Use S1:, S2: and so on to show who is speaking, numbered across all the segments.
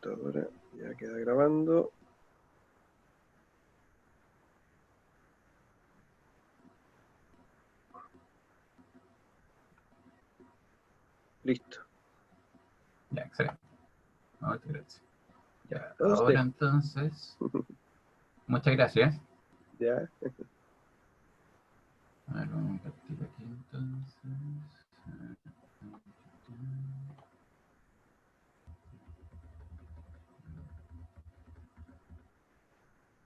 S1: computadora ya queda grabando. Listo.
S2: Ya, excelente. Muchas gracias. Ya,
S1: A usted.
S2: ahora entonces, muchas gracias.
S1: Ya.
S2: A ver, vamos a partir aquí entonces.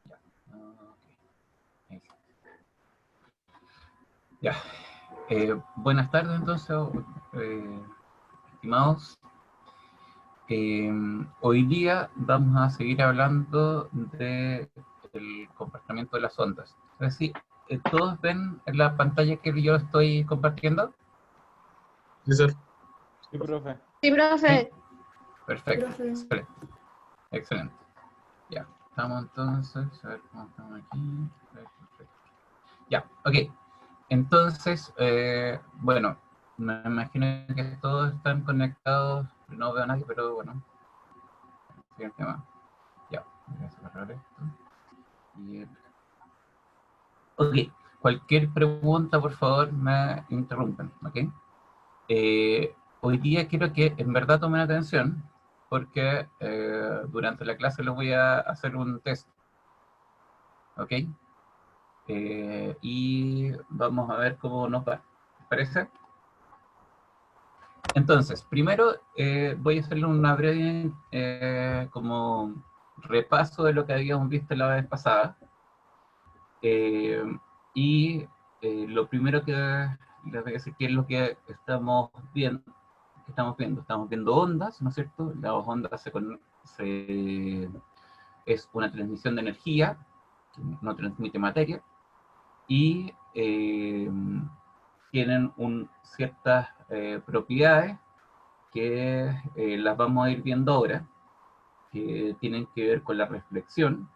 S2: Ya, ok. Ahí sí. Ya. Buenas tardes entonces, estimados. Hoy día vamos a seguir hablando del comportamiento de las ondas. Es decir, ¿todos ven en la pantalla que yo estoy compartiendo?
S3: Sí, sir.
S4: Sí, profe.
S5: Sí, profe.
S2: Sí. Perfecto.
S5: Profe.
S2: Excelente. Excelente. Ya, estamos entonces, a ver cómo estamos aquí. Perfecto. Ya, ok. Entonces, bueno, me imagino que todos están conectados. No veo a nadie, pero bueno. Siguiente tema. Ya, voy a cerrar esto. Y, ok, cualquier pregunta, por favor, me interrumpen, ¿ok? Hoy día quiero que en verdad tomen atención, porque durante la clase les voy a hacer un test, ¿ok? Y vamos a ver cómo nos va. ¿Les parece? Entonces, primero voy a hacerle una breve como repaso de lo que habíamos visto la vez pasada. Y lo primero que les voy a decir que es lo que estamos viendo. Estamos viendo ondas, ¿no es cierto? Las ondas es una transmisión de energía, que no transmite materia, y tienen ciertas propiedades que las vamos a ir viendo ahora, que tienen que ver con la reflexión,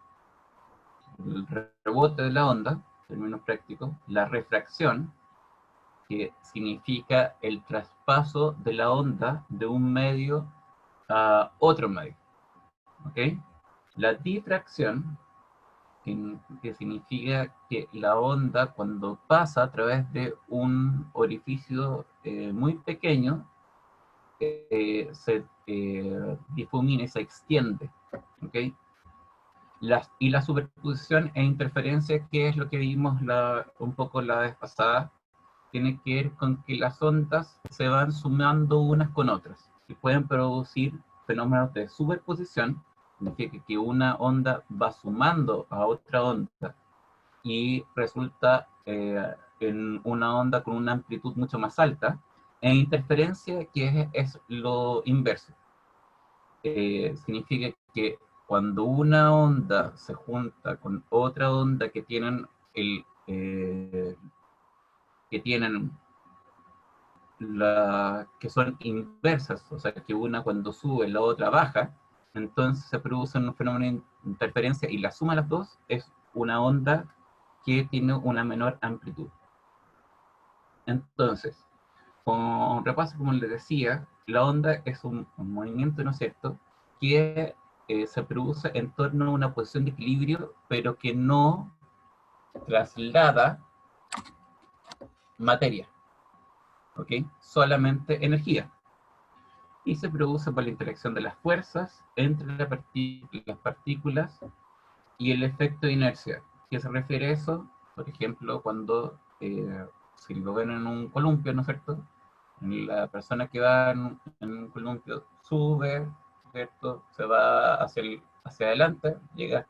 S2: el rebote de la onda, en términos prácticos, la refracción, que significa el traspaso de la onda de un medio a otro medio, ¿ok? La difracción, que significa que la onda cuando pasa a través de un orificio muy pequeño, se difumina y se extiende, ¿ok? Y la superposición e interferencia, que es lo que vimos un poco la vez pasada, tiene que ver con que las ondas se van sumando unas con otras y pueden producir fenómenos de superposición, significa que una onda va sumando a otra onda y resulta en una onda con una amplitud mucho más alta, e interferencia, que es lo inverso. Significa que cuando una onda se junta con otra onda que tienen que son inversas, o sea que una cuando sube la otra baja, entonces se produce un fenómeno de interferencia y la suma de las dos es una onda que tiene una menor amplitud. Entonces, con un repaso, como les decía, la onda es un movimiento, ¿no es cierto?, que se produce en torno a una posición de equilibrio, pero que no traslada materia, ¿ok? Solamente energía. Y se produce por la interacción de las fuerzas entre las partículas y el efecto de inercia. ¿Qué se refiere a eso? Por ejemplo, cuando, si lo ven en un columpio, ¿no es cierto?, la persona que va en un columpio sube, ¿cierto? Se va hacia adelante, llega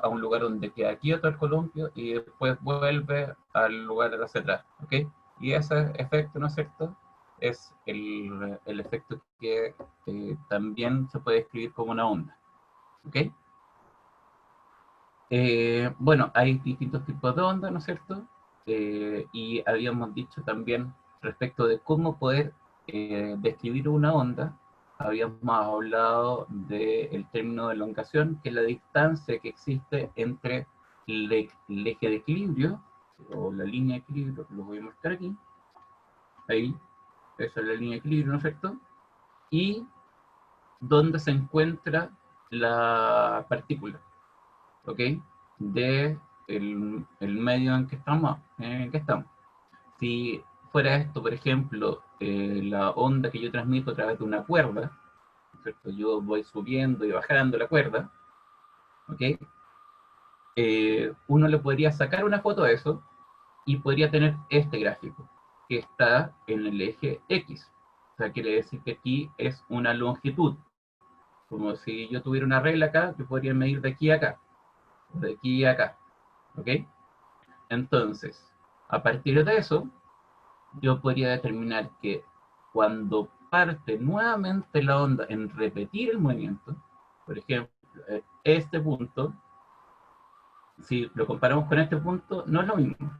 S2: a un lugar donde queda quieto el columpio y después vuelve al lugar de hacia atrás, ¿ok? Y ese efecto, ¿no es cierto?, es el efecto que también se puede describir como una onda, ¿ok? Bueno, hay distintos tipos de ondas, ¿no es cierto? Y habíamos dicho también respecto de cómo poder describir una onda, habíamos hablado del término de elongación, que es la distancia que existe entre el eje de equilibrio, o la línea de equilibrio, que lo voy a mostrar aquí, ahí, esa es la línea de equilibrio, ¿no es cierto? y dónde se encuentra la partícula, ¿ok? De el medio en que estamos. Si fuera esto, por ejemplo, la onda que yo transmito a través de una cuerda, ¿cierto? Yo voy subiendo y bajando la cuerda, ¿ok? Uno le podría sacar una foto a eso y podría tener este gráfico, que está en el eje X. O sea, quiere decir que aquí es una longitud. Como si yo tuviera una regla acá, yo podría medir de aquí a acá, de aquí a acá, ¿ok? Entonces, a partir de eso, yo podría determinar que cuando parte nuevamente la onda en repetir el movimiento, por ejemplo, este punto, si lo comparamos con este punto, no es lo mismo,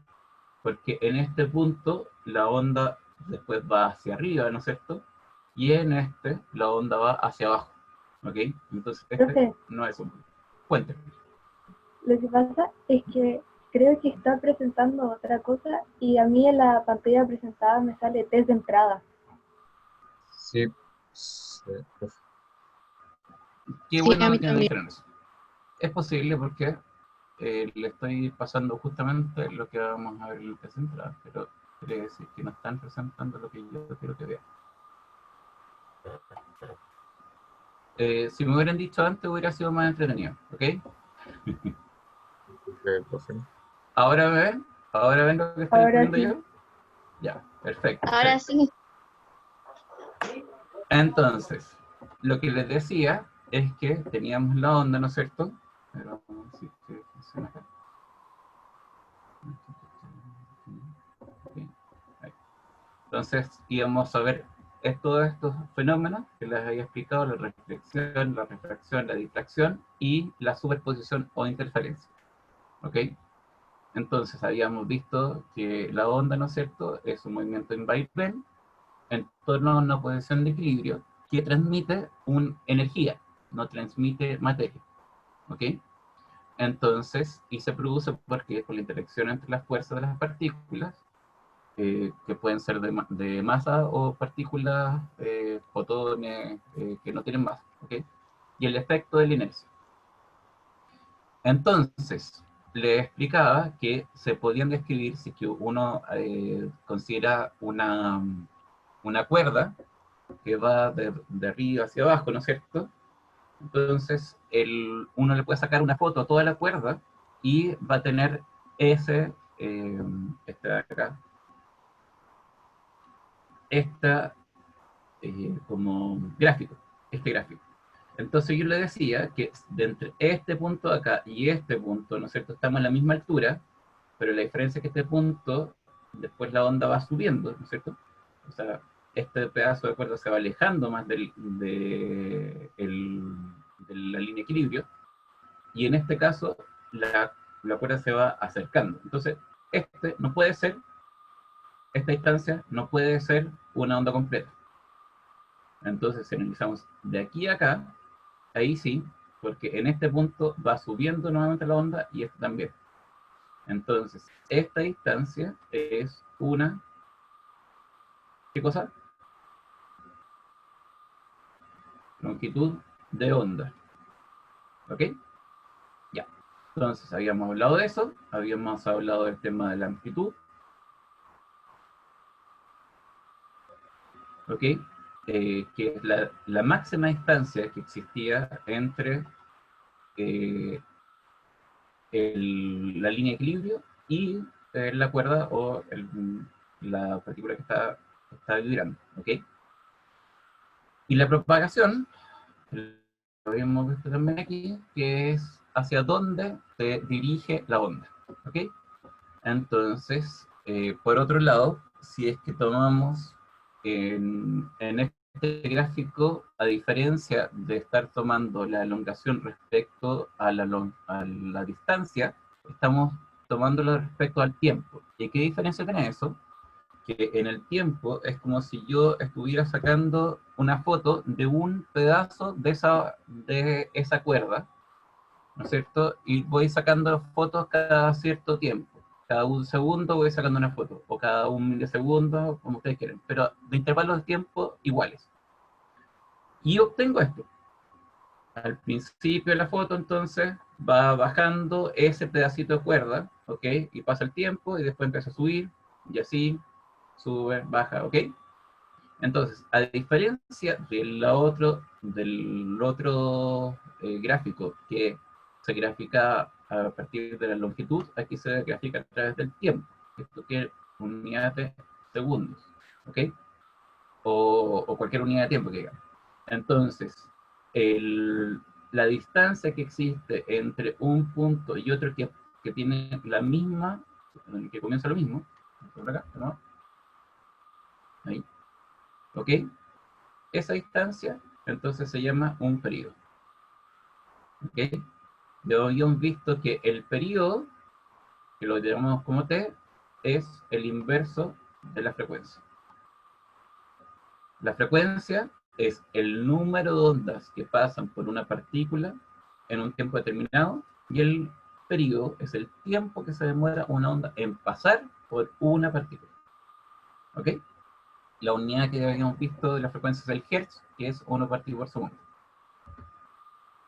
S2: porque en este punto la onda después va hacia arriba, ¿no es cierto? Y en este la onda va hacia abajo, ¿ok? Entonces este
S4: Profe,
S2: no es un punto. Cuénteme.
S4: lo que pasa es que creo que está presentando otra cosa y a mí en la pantalla presentada me sale test de entrada.
S3: Sí, sí, profe.
S2: Qué
S5: Sí, a
S2: bueno
S5: mí
S2: que me
S5: también.
S2: dijeron eso. Es posible porque le estoy pasando justamente lo que vamos a ver en el test de entrada, pero quiere decir que no están presentando lo que yo quiero que vean. Si me hubieran dicho antes hubiera sido más entretenido, ¿ok?
S3: Profe.
S2: ¿Ahora me ven? ¿Ahora ven lo que estoy
S4: Ahora
S2: escribiendo
S4: sí.
S2: yo? Ya, perfecto.
S5: Ahora sí.
S2: Entonces, lo que les decía es que teníamos la onda, ¿no es cierto? Pero vamos a ver si funciona acá. Entonces íbamos a ver todos estos fenómenos que les había explicado: la refracción, la difracción y la superposición o interferencia. ¿Ok? Entonces habíamos visto que la onda, ¿no es cierto?, es un movimiento en vaivén en torno a una posición de equilibrio que transmite una energía, no transmite materia. ¿Ok? Entonces, y se produce porque por la interacción entre las fuerzas de las partículas, que pueden ser de masa o partículas, fotones, que no tienen masa, ¿ok? Y el efecto de la inercia. Entonces, le explicaba que se podían describir si que uno considera una cuerda que va de arriba hacia abajo, ¿no es cierto? Entonces, uno le puede sacar una foto a toda la cuerda y va a tener ese, este de acá, esta como gráfico, este gráfico. Entonces yo le decía que de entre este punto de acá y este punto, ¿no es cierto?, estamos a la misma altura, pero la diferencia es que este punto, después la onda va subiendo, ¿no es cierto? O sea, este pedazo de cuerda se va alejando más de la línea de equilibrio, y en este caso la cuerda se va acercando. Entonces, no puede ser, esta distancia no puede ser una onda completa. Entonces, si analizamos de aquí a acá, ahí sí, porque en este punto va subiendo nuevamente la onda y este también. Entonces, esta distancia es una... ¿Qué cosa? Longitud de onda. ¿Ok? Ya. Entonces, habíamos hablado de eso, habíamos hablado del tema de la amplitud. ¿Ok? Que es la máxima distancia que existía entre la línea de equilibrio y la cuerda o la partícula que está vibrando, ¿ok? Y la propagación, lo habíamos visto también aquí, que es hacia dónde se dirige la onda, ¿ok? Entonces, por otro lado, si es que tomamos en este gráfico, a diferencia de estar tomando la elongación respecto a la distancia, estamos tomándolo respecto al tiempo. ¿Y qué diferencia tiene eso? Que en el tiempo es como si yo estuviera sacando una foto de un pedazo de esa cuerda, ¿no es cierto? Y voy sacando fotos cada cierto tiempo. Cada un segundo voy sacando una foto, o cada un milisegundo, como ustedes quieren, pero de intervalos de tiempo iguales. Y obtengo esto. Al principio de la foto, entonces, va bajando ese pedacito de cuerda, ¿ok? Y pasa el tiempo y después empieza a subir, y así, sube, baja, ¿ok? Entonces, a diferencia del otro gráfico que se grafica a partir de la longitud, aquí se grafica a través del tiempo. Esto que es unidad de segundos, ¿ok? O cualquier unidad de tiempo que diga. Entonces, la distancia que existe entre un punto y otro que tiene la misma, que comienza lo mismo, por acá, ¿no? Ahí, ¿ok? Esa distancia, entonces se llama un periodo, ¿ok? Ya habíamos visto que el periodo, que lo llamamos como t, es el inverso de la frecuencia. La frecuencia es el número de ondas que pasan por una partícula en un tiempo determinado, y el periodo es el tiempo que se demora una onda en pasar por una partícula. ¿Ok? La unidad que habíamos visto de la frecuencia es el hertz, que es 1 partido por segundo.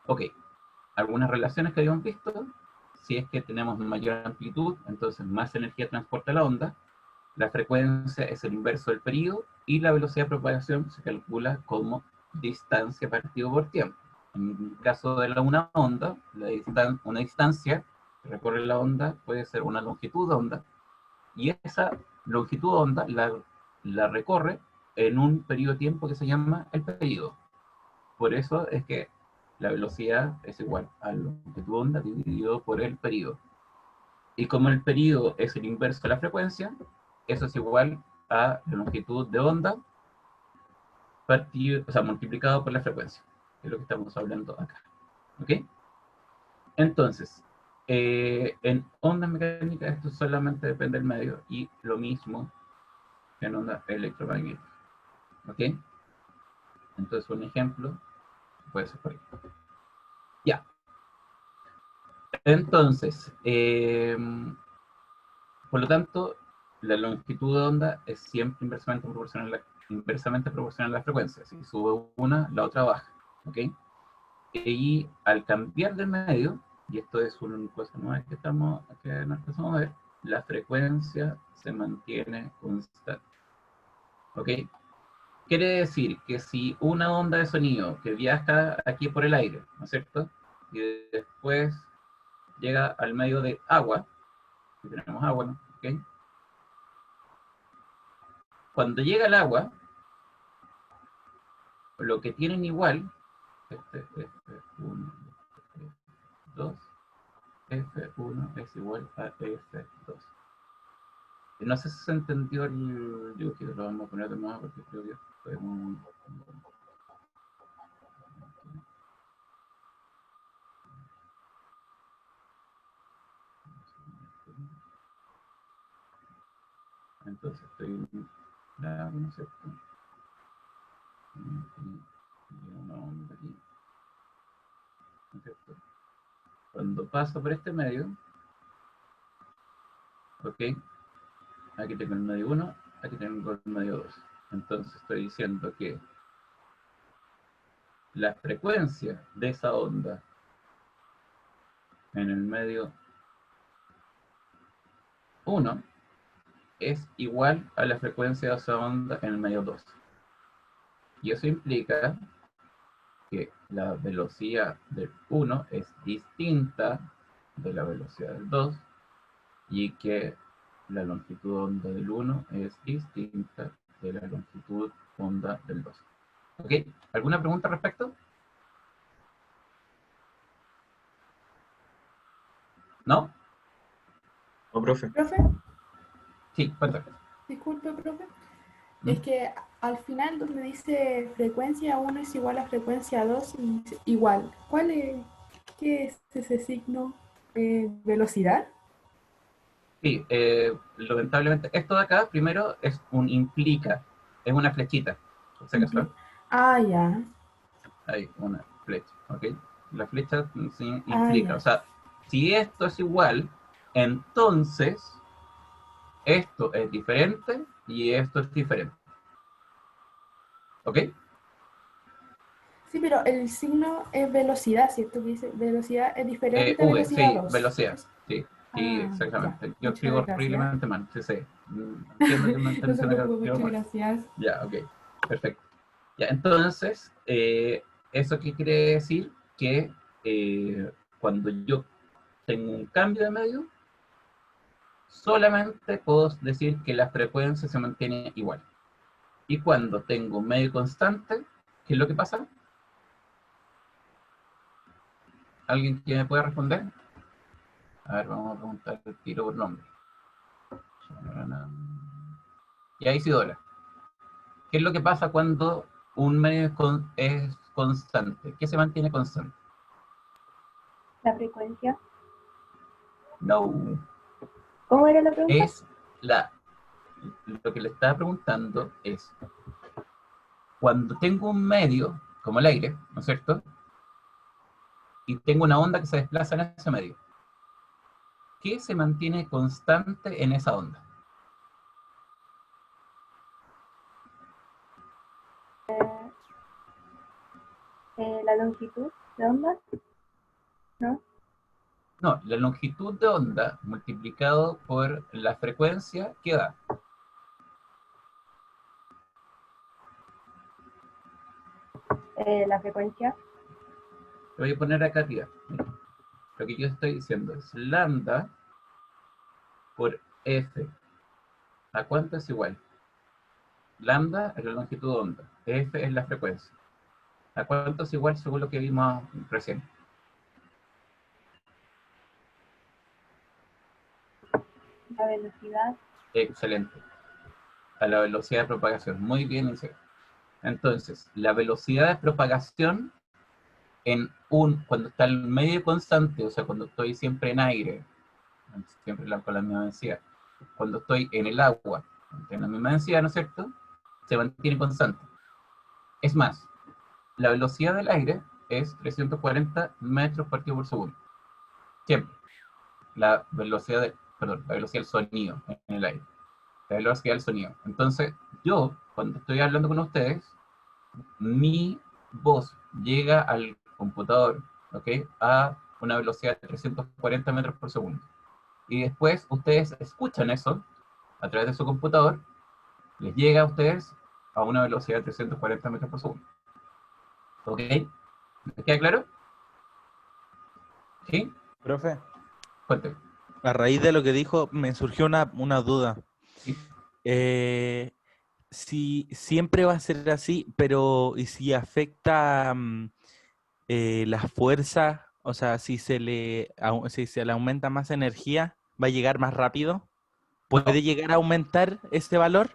S2: Ok. Algunas relaciones que habíamos visto: si es que tenemos mayor amplitud, entonces más energía transporta la onda. La frecuencia es el inverso del periodo, y la velocidad de propagación se calcula como distancia partido por tiempo. En el caso de una onda, una distancia que recorre la onda puede ser una longitud de onda, y esa longitud de onda la recorre en un periodo de tiempo que se llama el periodo. Por eso es que la velocidad es igual a la longitud de onda dividido por el periodo. Y como el periodo es el inverso de la frecuencia, eso es igual a la longitud de onda multiplicado por la frecuencia, que es lo que estamos hablando acá. ¿Ok? Entonces, en ondas mecánicas esto solamente depende del medio, y lo mismo en ondas electromagnéticas. ¿Ok? Entonces, un ejemplo puede ser por ahí. Ya. Entonces, por lo tanto, la longitud de onda es siempre inversamente proporcional a la frecuencia. Si sube una, la otra baja. ¿Ok? Y al cambiar de medio, y esto es una cosa nueva que nos empezamos a ver, la frecuencia se mantiene constante. ¿Ok? Quiere decir que si una onda de sonido que viaja aquí por el aire, ¿no es cierto? Y después llega al medio de agua, aquí tenemos agua, ¿no? ¿Ok? Cuando llega el agua, lo que tienen igual, F1, F2, F1 es igual a F2. No sé si se entendió el dibujo, lo vamos a poner de nuevo porque creo que fue un... Entonces estoy en la, ¿no es cierto? Una onda aquí, ¿no es cierto? Cuando paso por este medio, ok, aquí tengo el medio 1, aquí tengo el medio 2. Entonces estoy diciendo que la frecuencia de esa onda en el medio 1 es igual a la frecuencia de esa onda en el medio 2. Y eso implica que la velocidad del 1 es distinta de la velocidad del 2, y que la longitud de onda del 1 es distinta de la longitud onda del 2. ¿Ok? ¿Alguna pregunta al respecto? ¿No?
S3: ¿O profe?
S5: Profe,
S2: Sí, cuéntame.
S5: disculpe, profe.
S2: ¿Mm?
S5: Es que al final donde dice frecuencia 1 es igual a frecuencia 2 y igual. ¿Qué es ese signo? ¿Velocidad?
S2: Sí, lamentablemente, esto de acá, primero, es un implica, es una flechita. ¿Por si acaso?
S5: Ah, ya.
S2: Hay una flecha, ¿ok? La flecha sí
S5: Ah,
S2: implica, o
S5: ya.
S2: sea, si esto es igual, entonces esto es diferente y esto es diferente. ¿Ok?
S5: Sí, pero el signo es velocidad, ¿cierto? Que dice velocidad es diferente a
S2: V,
S5: velocidad
S2: sí,
S5: 2.
S2: velocidad. Sí, sí,
S5: Ya,
S2: exactamente. Yo
S5: muchas
S2: escribo
S5: gracias.
S2: horriblemente mal, sí, sí. Entiendo que me están
S5: No se
S2: diciendo que
S5: preocupe,
S2: escribo
S5: muchas
S2: mal.
S5: gracias.
S2: Ya, ok, perfecto. Ya, entonces, ¿eso qué quiere decir? Que cuando yo tengo un cambio de medio, solamente puedo decir que la frecuencia se mantiene igual. Y cuando tengo un medio constante, ¿qué es lo que pasa? ¿Alguien que me pueda responder? A ver, vamos a preguntar el tiro por nombre. Y ahí sí Isidora. ¿Qué es lo que pasa cuando un medio es constante? ¿Qué se mantiene constante?
S4: La frecuencia.
S2: No.
S4: ¿Cómo era la pregunta?
S2: Es la. Lo que le estaba preguntando es, cuando tengo un medio, como el aire, ¿no es cierto? Y tengo una onda que se desplaza en ese medio, ¿qué se mantiene constante en esa onda?
S4: La longitud de onda, ¿no?
S2: No, la longitud de onda multiplicado por la frecuencia que da.
S4: La frecuencia.
S2: Lo voy a poner acá arriba. Mira, lo que yo estoy diciendo es lambda por f. ¿A cuánto es igual? Lambda es la longitud de onda. F es la frecuencia. ¿A cuánto es igual según lo que vimos recién?
S4: La velocidad.
S2: Excelente. A la velocidad de propagación. Muy bien, Isaac. Entonces, la velocidad de propagación cuando está el medio constante, o sea, cuando estoy siempre en aire, siempre con la misma densidad, cuando estoy en el agua, en la misma densidad, ¿no es cierto? Se mantiene constante. Es más, la velocidad del aire es 340 metros partido por segundo. Siempre. La velocidad del sonido en el aire. La velocidad del sonido. Entonces, yo, cuando estoy hablando con ustedes, mi voz llega al computador, ¿ok? A una velocidad de 340 metros por segundo. Y después ustedes escuchan eso a través de su computador, les llega a ustedes a una velocidad de 340 metros por segundo. ¿Ok? ¿Les queda claro? ¿Sí?
S6: Profe,
S2: Cuénteme.
S6: a raíz de lo que dijo, me surgió una duda.
S2: ¿Sí?
S6: Eh, si siempre va a ser así, pero ¿y si afecta la fuerza? O sea, si se le aumenta más energía, ¿va a llegar más rápido?
S2: No,
S6: ¿Puede llegar a aumentar este valor?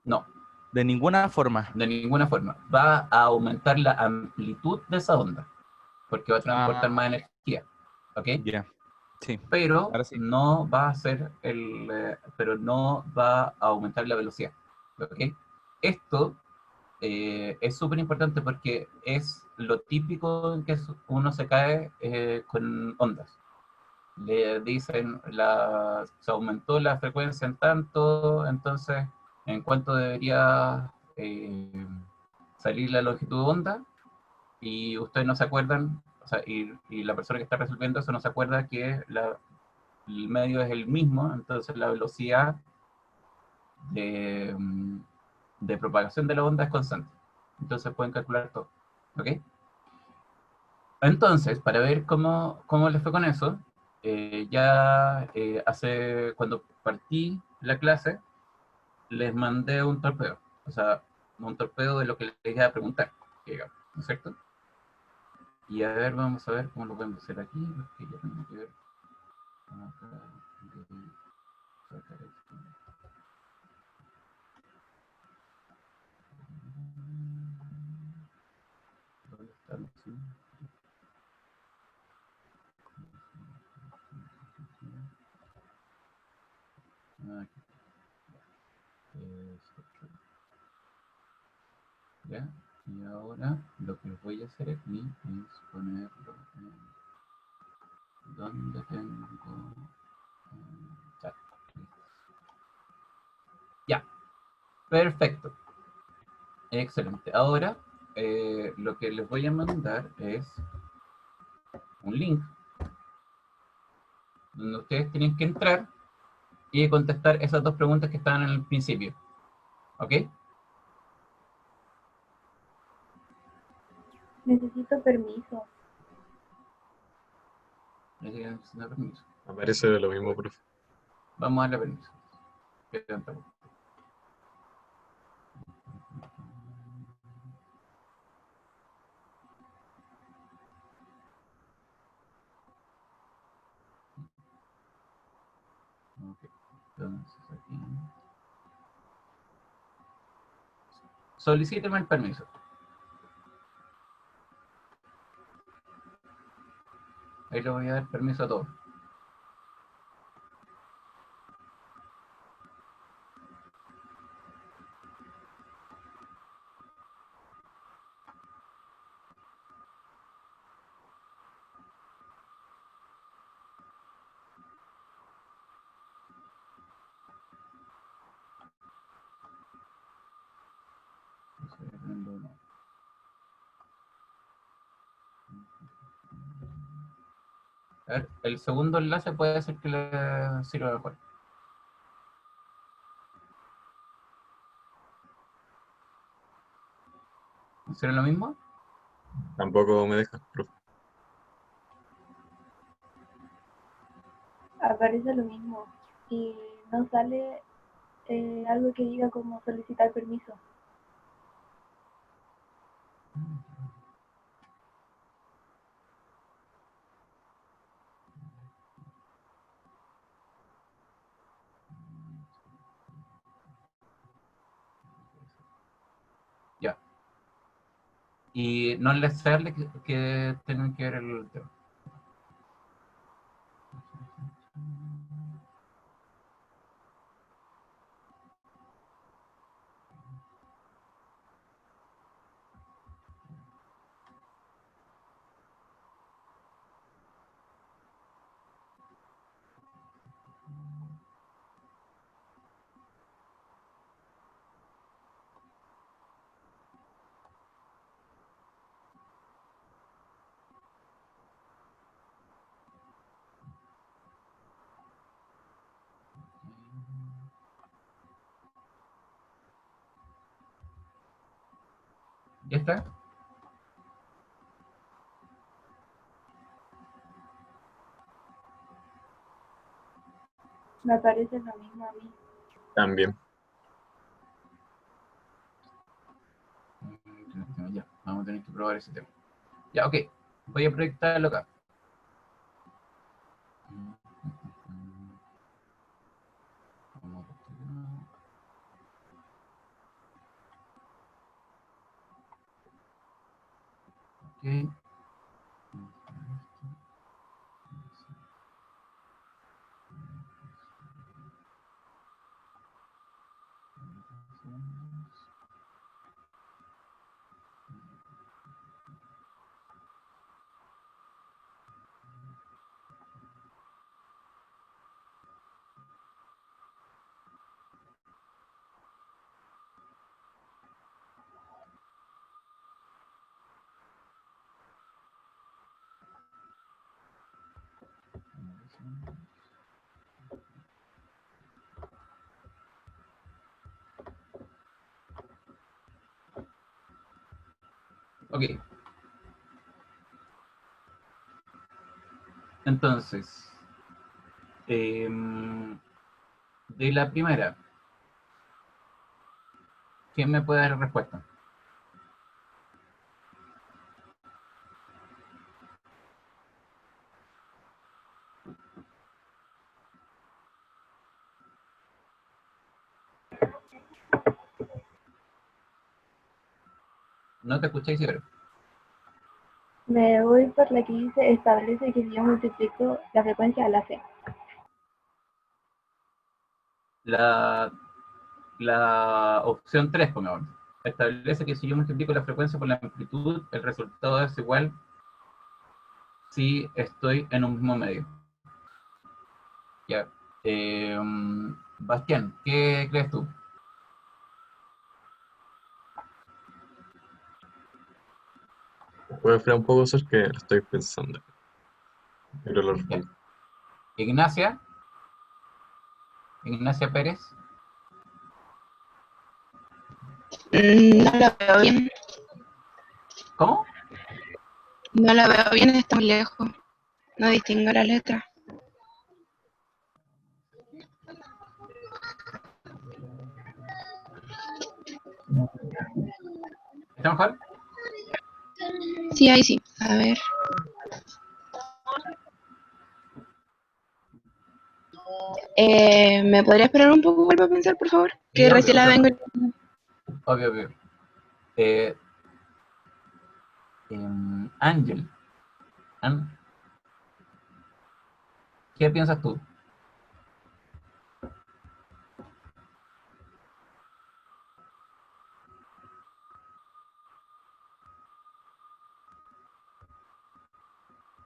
S2: no,
S6: De ninguna forma.
S2: de ninguna forma. Va a aumentar la amplitud de esa onda, porque va a transportar
S6: Ah,
S2: más energía. ¿Ok?
S6: ya. Sí,
S2: Pero
S6: ahora sí.
S2: no va a ser pero no va a aumentar la velocidad. ¿Ok? Esto es súper importante porque es lo típico en que uno se cae con ondas. Le dicen, se aumentó la frecuencia en tanto, entonces, ¿en cuánto debería salir la longitud de onda? Y ustedes no se acuerdan, o sea, y la persona que está resolviendo eso no se acuerda que el medio es el mismo, entonces la velocidad de, de propagación de la onda es constante. Entonces pueden calcular todo. ¿Ok? Entonces, para ver cómo les fue con eso, cuando partí la clase, les mandé un torpeo. O sea, un torpeo de lo que les iba a preguntar, digamos, ¿no es cierto? Y a ver, vamos a ver cómo lo podemos hacer aquí, porque ya tengo que ver. Acá, sacar esto. ¿Dónde está el sí? Aquí. ¿Ya? Y ahora lo que voy a hacer aquí es ponerlo en donde tengo chat. Ya, perfecto. Excelente. Ahora lo que les voy a mandar es un link donde ustedes tienen que entrar y contestar esas dos preguntas que estaban en el principio. ¿Ok?
S4: Necesito permiso.
S2: Necesito permiso.
S3: Aparece lo mismo, profe.
S2: Vamos a darle permiso. Quedan preguntas. Ok, entonces aquí. Solicíteme el permiso. Ahí le voy a dar permiso a todos. A ver, el segundo enlace puede ser que le sirva mejor. ¿Funciona lo mismo?
S3: Tampoco me deja, profe.
S4: Aparece lo mismo. Y no sale algo que diga como solicitar permiso.
S2: Ya. Y no les sale que tengan que ver el tema. ¿Ya está?
S4: Me aparece lo mismo a mí.
S3: También.
S2: Ya, vamos a tener que probar ese tema. Ya, ok. Voy a proyectarlo acá. Ok. Ok. Entonces, de la primera, ¿quién me puede dar respuesta? No te escuché, Isidro.
S4: Me voy por la que dice establece que si yo multiplico la frecuencia a la C.
S2: La opción 3, pongamos. Establece que si yo multiplico la frecuencia por la amplitud, el resultado es igual si estoy en un mismo medio. Ya. Bastián, ¿qué crees tú?
S3: Voy a esperar un poco, Sor, que lo estoy pensando. Pero lo
S2: Ya.
S3: respondo.
S2: Ignacia. Ignacia Pérez.
S7: No la veo bien.
S2: ¿Cómo?
S7: No la veo bien, está muy lejos. No distingo la letra.
S2: ¿Está mejor?
S7: Sí, ahí sí. A ver. ¿Me podría esperar un poco para pensar, por favor?
S2: Sí,
S7: Que
S2: obvio,
S7: recién la
S2: obvio.
S7: vengo.
S2: Obvio, obvio. Ángel. ¿Qué piensas tú?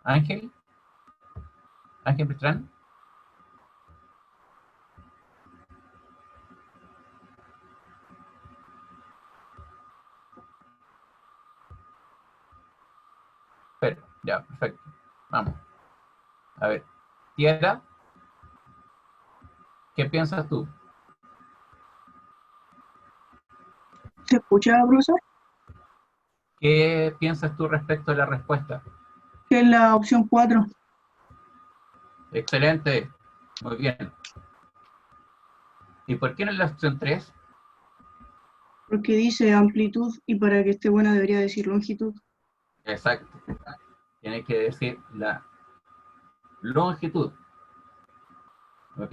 S2: Ángel. Ángel Beltrán. Pero, ya, perfecto. Vamos. A ver. Tierra. ¿Qué piensas tú?
S8: ¿Se escucha, profesor?
S2: ¿Qué piensas tú respecto a la respuesta?
S8: Que es la opción 4,
S2: Excelente. Muy bien. ¿Y por qué no es la opción 3?
S8: porque dice amplitud y para que esté buena debería decir longitud.
S2: Exacto. Tiene que decir la longitud. ¿Ok?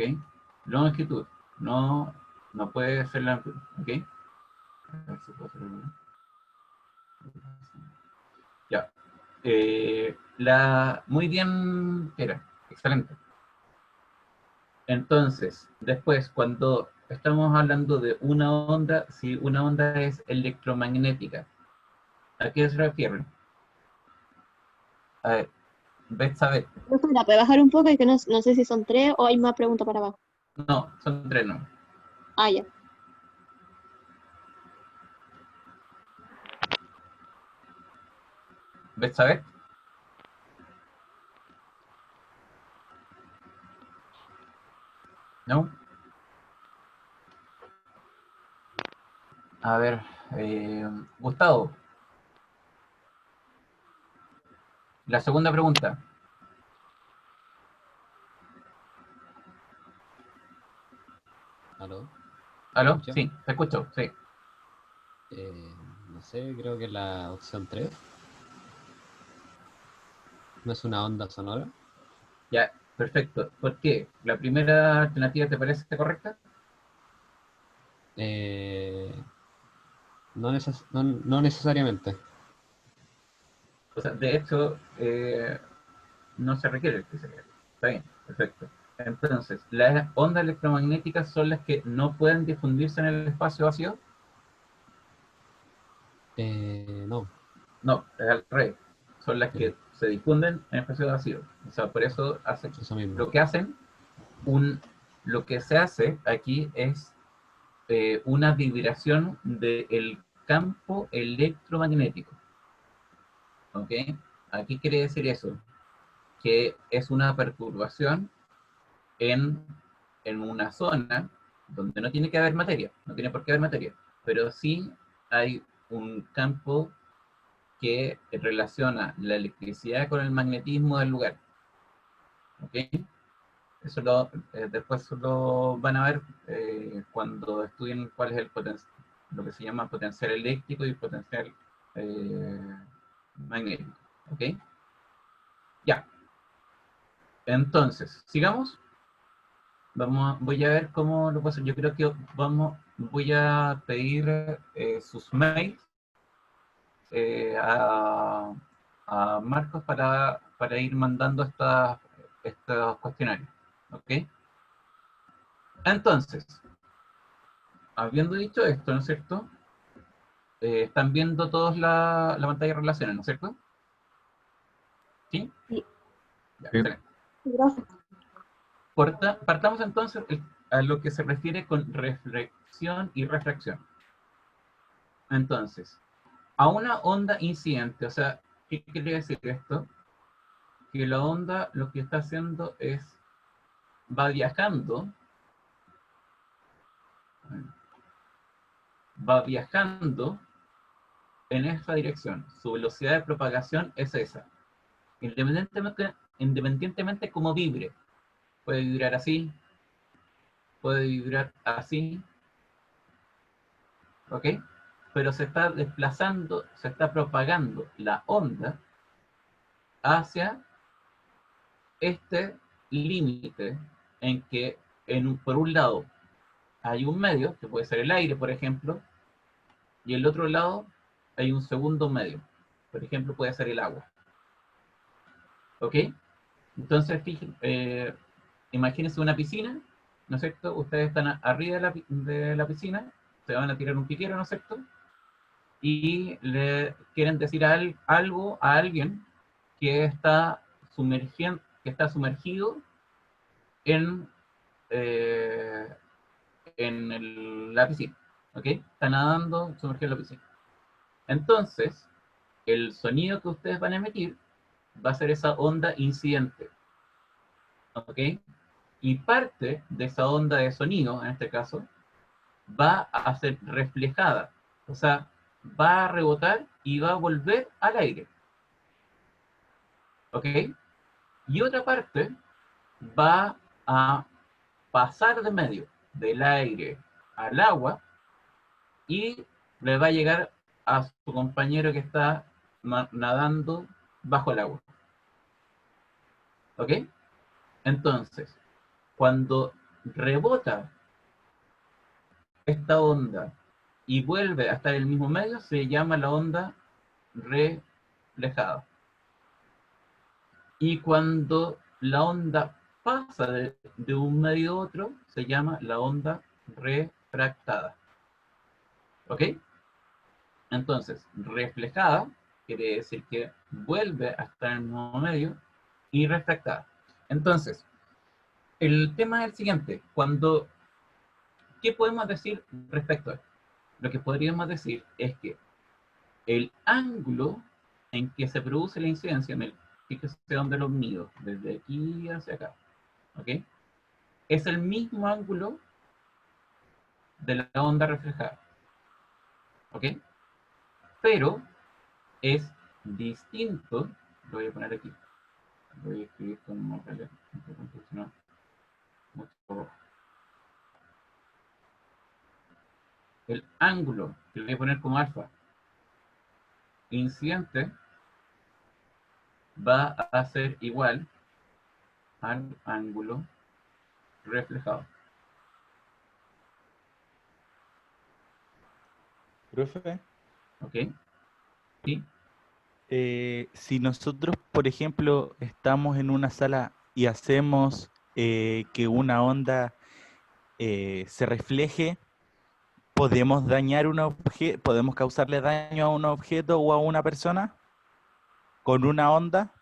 S2: Longitud. No, no puede ser la amplitud. ¿Ok? A ver si puedo hacerlo. Ya. Muy bien, era. Excelente. Entonces, después, cuando estamos hablando de una onda, si una onda es electromagnética, ¿a qué se refiere? A ver, Betsabe.
S9: Profe, ¿la puede bajar un poco? Es que no sé si son 3 o hay más preguntas para abajo.
S2: No, son 3 no.
S9: Ah, ya.
S2: ¿Betsabe? ¿No? A ver, Gustavo. La segunda pregunta.
S10: ¿Aló?
S2: ¿Aló?
S10: ¿Escucha?
S2: Sí, te escucho, sí.
S10: No sé, creo que la opción 3 no es una onda sonora.
S2: Ya, perfecto. ¿Por qué? ¿La primera alternativa te parece correcta?
S10: No necesariamente.
S2: O sea, de hecho, no se requiere que se haga. Está bien, perfecto. Entonces, las ondas electromagnéticas son las que no pueden difundirse en el espacio vacío.
S10: No,
S2: No, es al revés. Son las
S10: sí,
S2: que se difunden en el espacio vacío. O sea, por eso hacen
S10: eso mismo.
S2: lo que hacen. Lo que se hace aquí es una vibración del campo electromagnético. ¿Ok? Aquí quiere decir eso, que es una perturbación en, en una zona donde no tiene que haber materia, no tiene por qué haber materia, pero sí hay un campo que relaciona la electricidad con el magnetismo del lugar. ¿Ok? Eso después lo van a ver cuando estudien cuál es lo que se llama potencial eléctrico y potencial magnético. ¿Ok? Ya. Entonces, sigamos. Voy a ver cómo lo puedo hacer. Yo creo que voy a pedir sus mails a Marcos para ir mandando estos cuestionarios. ¿Ok? Entonces, habiendo dicho esto, ¿no es cierto? Están viendo todos la pantalla de relaciones, ¿no es cierto? ¿Sí?
S9: Sí.
S2: Ya,
S3: Sí.
S2: excelente.
S9: Gracias.
S2: Partamos entonces a lo que se refiere con reflexión y refracción. Entonces, a una onda incidente, o sea, ¿Qué quiere decir esto? Que la onda lo que está haciendo es, va viajando en esa dirección. Su velocidad de propagación es esa. Independientemente cómo vibre. Puede vibrar así, puede vibrar así, ¿ok? Pero se está desplazando, se está propagando la onda hacia este límite en que por un lado hay un medio, que puede ser el aire, por ejemplo, y el otro lado hay un segundo medio, por ejemplo, puede ser el agua. ¿Ok? Entonces, imagínense una piscina, ¿no es cierto? Ustedes están arriba de la piscina, se van a tirar un piquero, ¿no es cierto? Y le quieren decir algo a alguien que está sumergido en, la piscina, ¿ok? Está nadando sumergido en la piscina. Entonces, el sonido que ustedes van a emitir va a ser esa onda incidente, ¿ok? Y parte de esa onda de sonido, en este caso, va a ser reflejada, o sea, va a rebotar y va a volver al aire, ¿ok? Y otra parte va a pasar de medio del aire al agua y le va a llegar a su compañero que está nadando bajo el agua, ¿ok? Entonces, cuando rebota esta onda y vuelve a estar en el mismo medio, se llama la onda reflejada. Y cuando la onda pasa de un medio a otro, se llama la onda refractada. ¿Ok? Entonces, reflejada quiere decir que vuelve a estar en el mismo medio, y refractada. Entonces, el tema es el siguiente. ¿Qué podemos decir respecto a esto? Lo que podríamos decir es que el ángulo en que se produce la incidencia, fíjese dónde lo mido, desde aquí hacia acá, ¿ok? Es el mismo ángulo de la onda reflejada, ¿ok? Pero es distinto, lo voy a poner aquí, voy a escribir con un marcador, no, mucho rojo. El ángulo que le voy a poner como alfa incidente va a ser igual al ángulo reflejado.
S6: Profe,
S2: ¿Ok? ¿Sí?
S6: si nosotros, por ejemplo, estamos en una sala y hacemos que una onda se refleje, ¿podemos dañar podemos causarle daño a un objeto o a una persona con una onda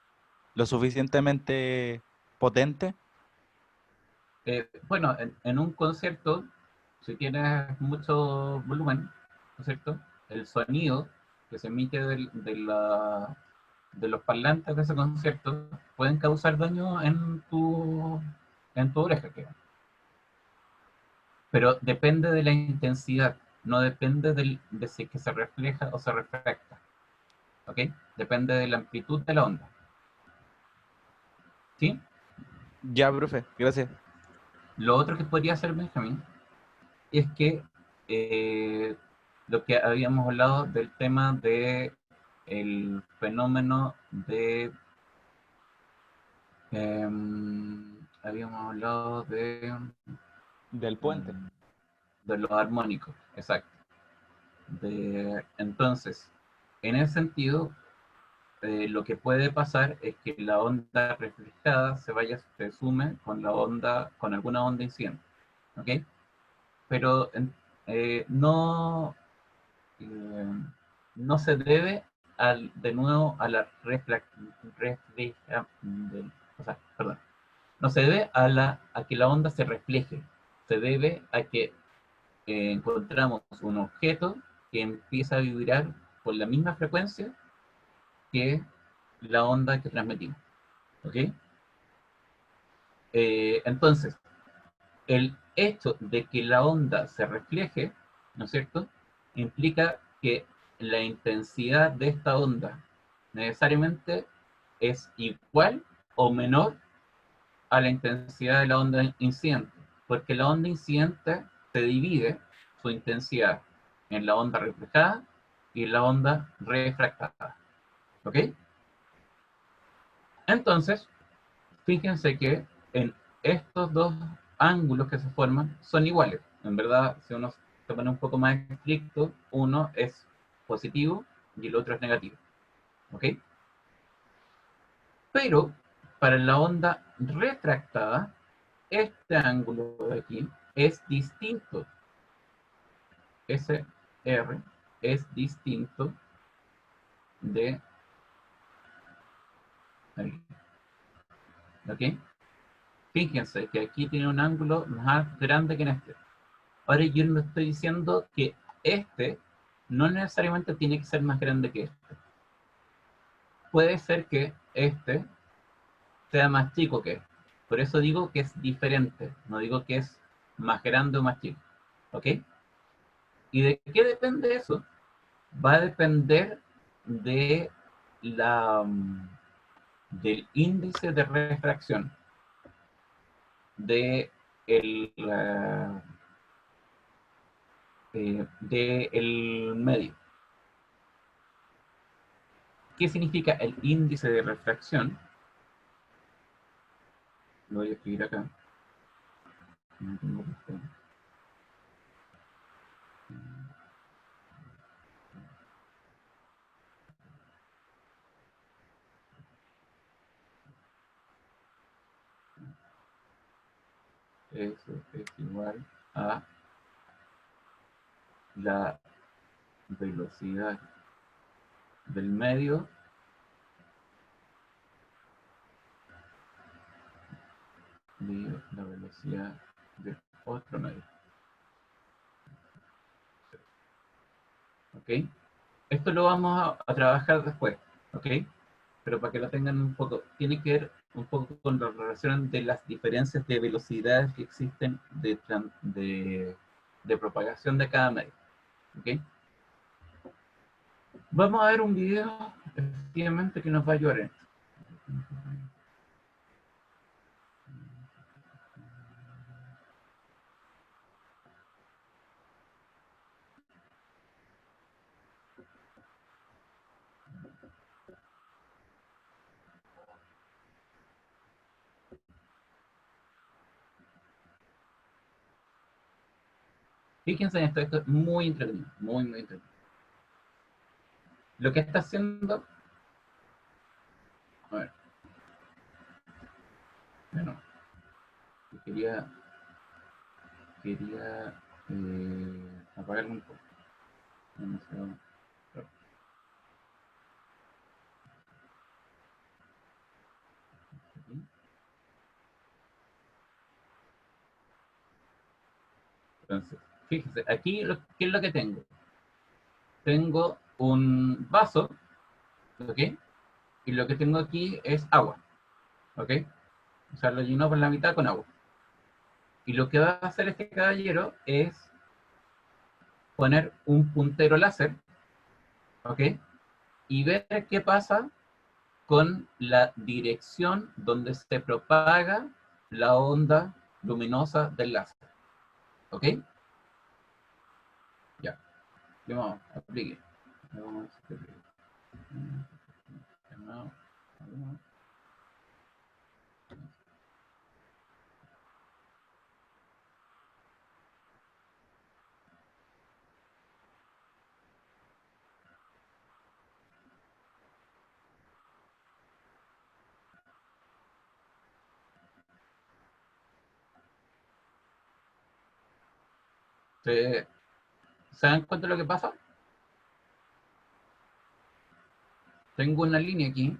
S6: lo suficientemente potente?
S2: Bueno, en un concierto, si tienes mucho volumen, ¿no es cierto? El sonido que se emite de los parlantes de ese concierto pueden causar daño en tu oreja, pero depende de la intensidad, no depende de si que se refleja o se refracta, ¿ok? Depende de la amplitud de la onda, ¿sí?
S6: Ya, profe, gracias.
S2: Lo otro que podría hacer Benjamín es que lo que habíamos hablado del tema de el fenómeno de habíamos hablado
S6: Del puente.
S2: de los armónicos, exacto. Entonces, en ese sentido, lo que puede pasar es que la onda reflejada se sume con con alguna onda incidente, ¿ok? Pero no se debe de nuevo a la perdón, no se debe a que la onda se refleje, se debe a que encontramos un objeto que empieza a vibrar por la misma frecuencia que la onda que transmitimos. ¿Ok? Entonces, el hecho de que la onda se refleje, ¿no es cierto?, implica que la intensidad de esta onda necesariamente es igual o menor a la intensidad de la onda incidente, porque la onda incidente se divide su intensidad en la onda reflejada y en la onda refractada. ¿Ok? Entonces, fíjense que en estos dos ángulos que se forman son iguales. En verdad, si uno se pone un poco más estricto, uno es positivo y el otro es negativo. ¿Ok? Pero para la onda refractada, este ángulo de aquí es distinto. SR es distinto de aquí. ¿Ok? Fíjense que aquí tiene un ángulo más grande que en este. Ahora yo no estoy diciendo que este no necesariamente tiene que ser más grande que este. Puede ser que este sea más chico que este. Por eso digo que es diferente. No digo que es más grande o más chico. ¿Ok? ¿Y de qué depende eso? Va a depender de del índice de refracción de del medio. ¿Qué significa el índice de refracción? Lo voy a escribir acá. No tengo que estar. Eso es igual a la velocidad del medio y la velocidad del otro medio. ¿Ok? Esto lo vamos a trabajar después. ¿Ok? Pero para que lo tengan un poco, tiene que ver un poco con la relación de las diferencias de velocidades que existen de propagación de cada medio. ¿Ok? Vamos a ver un video, efectivamente, que nos va a ayudar en esto. Fíjense en esto es muy entretenido, muy, muy entretenido. Lo que está haciendo... A ver. Bueno, quería apagarlo un poco. Demasiado rápido. Entonces, fíjense, aquí, ¿qué es lo que tengo? Tengo un vaso, ¿ok? Y lo que tengo aquí es agua, ¿ok? O sea, lo lleno por la mitad con agua. Y lo que va a hacer este caballero es poner un puntero láser, ¿ok? Y ver qué pasa con la dirección donde se propaga la onda luminosa del láser, ¿ok? Ya, vamos, aplique. Vamos a aplique. ¿Se dan cuenta de lo que pasa? Tengo una línea aquí,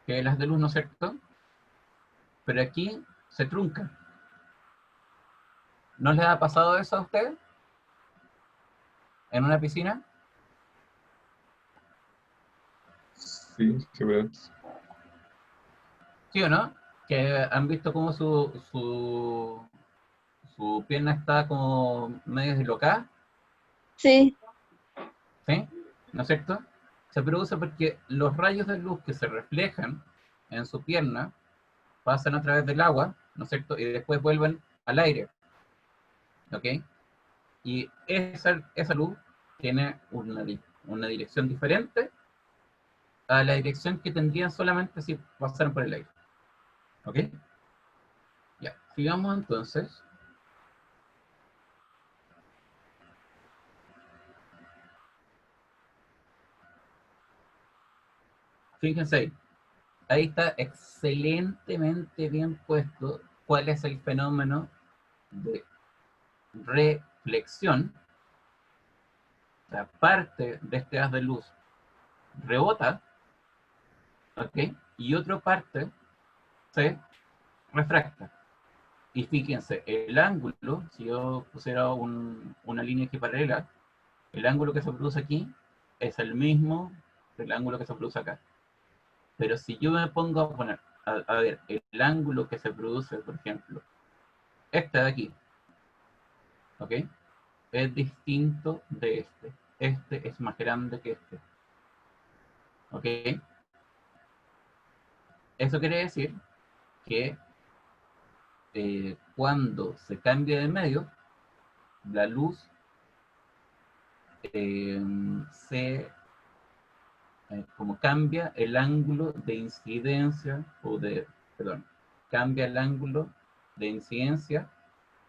S2: que es las de luz, ¿no es cierto? Pero aquí se trunca. ¿No les ha pasado eso a ustedes? ¿En una piscina?
S3: Sí, seguramente.
S2: ¿Sí o no? Que han visto cómo su pierna está como medio deslocada,
S9: Sí,
S2: ¿sí? ¿No es cierto? Se produce porque los rayos de luz que se reflejan en su pierna pasan a través del agua, ¿no es cierto? Y después vuelven al aire, ¿ok? Y esa luz tiene una dirección diferente a la dirección que tendrían solamente si pasaran por el aire, ¿ok? Ya, sigamos entonces. Fíjense ahí está excelentemente bien puesto cuál es el fenómeno de reflexión. O sea, parte de este haz de luz rebota, ¿ok? Y otra parte se refracta. Y fíjense, el ángulo, si yo pusiera una línea aquí paralela, el ángulo que se produce aquí es el mismo del ángulo que se produce acá. Pero si yo me pongo a poner, a ver, el ángulo que se produce, por ejemplo, este de aquí, ¿ok? Es distinto de este. Este es más grande que este, ¿ok? Eso quiere decir que cuando se cambia de medio, la luz como cambia el ángulo de incidencia perdón, cambia el ángulo de incidencia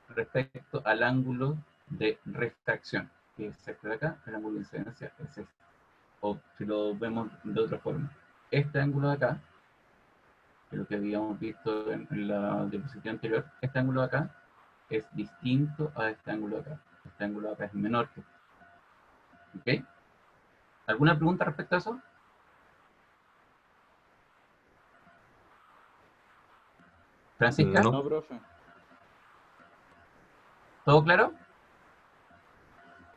S2: respecto al ángulo de refracción, que es este de acá. El ángulo de incidencia es este, o si lo vemos de otra forma, este ángulo de acá, que es lo que habíamos visto en la diapositiva anterior, este ángulo de acá es distinto a este ángulo de acá. Este ángulo de acá es menor que este. ¿Ok? ¿Alguna pregunta respecto a eso? Francisca,
S3: No.
S11: No, profe.
S2: ¿todo claro?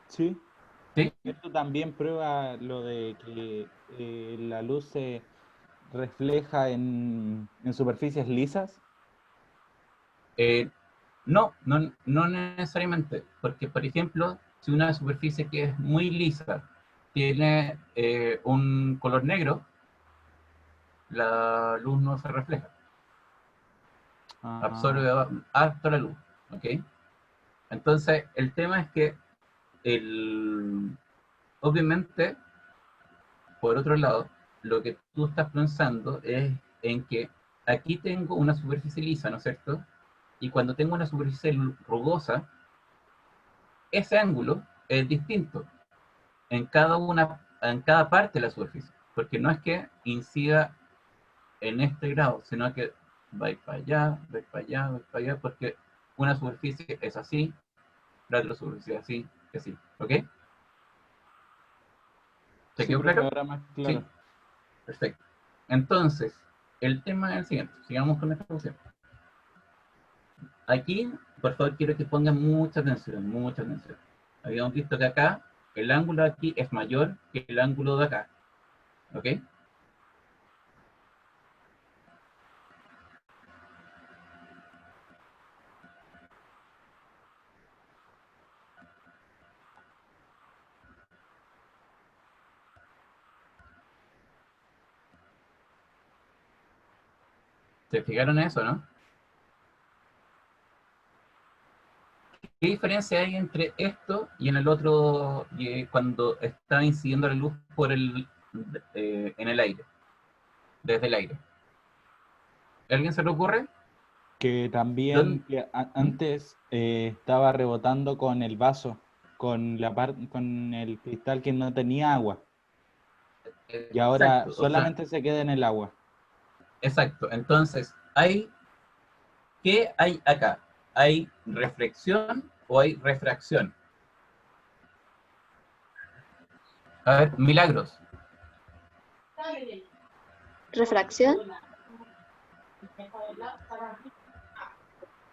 S11: Sí.
S2: ¿Sí?
S11: Esto también prueba lo de que la luz se refleja en superficies lisas.
S2: No, no necesariamente, porque por ejemplo, si una superficie que es muy lisa tiene un color negro, la luz no se refleja, absorbe harto la luz, ¿ok? Entonces, el tema es que obviamente, por otro lado, lo que tú estás pensando es en que aquí tengo una superficie lisa, ¿no es cierto? Y cuando tengo una superficie rugosa, ese ángulo es distinto en cada parte de la superficie, porque no es que incida en este grado, sino que va a ir para allá, va a ir para allá, va a ir para allá, porque una superficie es así, la otra superficie es así, y así, ¿ok? ¿Te
S11: Sí,
S2: quedó
S11: profe,
S2: claro?
S11: ahora más
S2: Sí,
S11: claro.
S2: perfecto. Entonces, el tema es el siguiente, sigamos con esta cuestión. Aquí, por favor, quiero que pongan mucha atención, mucha atención. Habíamos visto que acá, el ángulo de aquí es mayor que el ángulo de acá, ¿ok? ¿Se fijaron en eso, no? ¿Qué diferencia hay entre esto y en el otro, cuando está incidiendo la luz en el aire, desde el aire? ¿A alguien se le ocurre?
S11: Que también que antes estaba rebotando con el vaso, con el cristal que no tenía agua. Y ahora
S2: Exacto, o sea,
S11: solamente se queda en el agua.
S2: exacto. Entonces, ¿qué hay acá? ¿Hay reflexión o hay refracción? A ver, Milagros.
S9: refracción.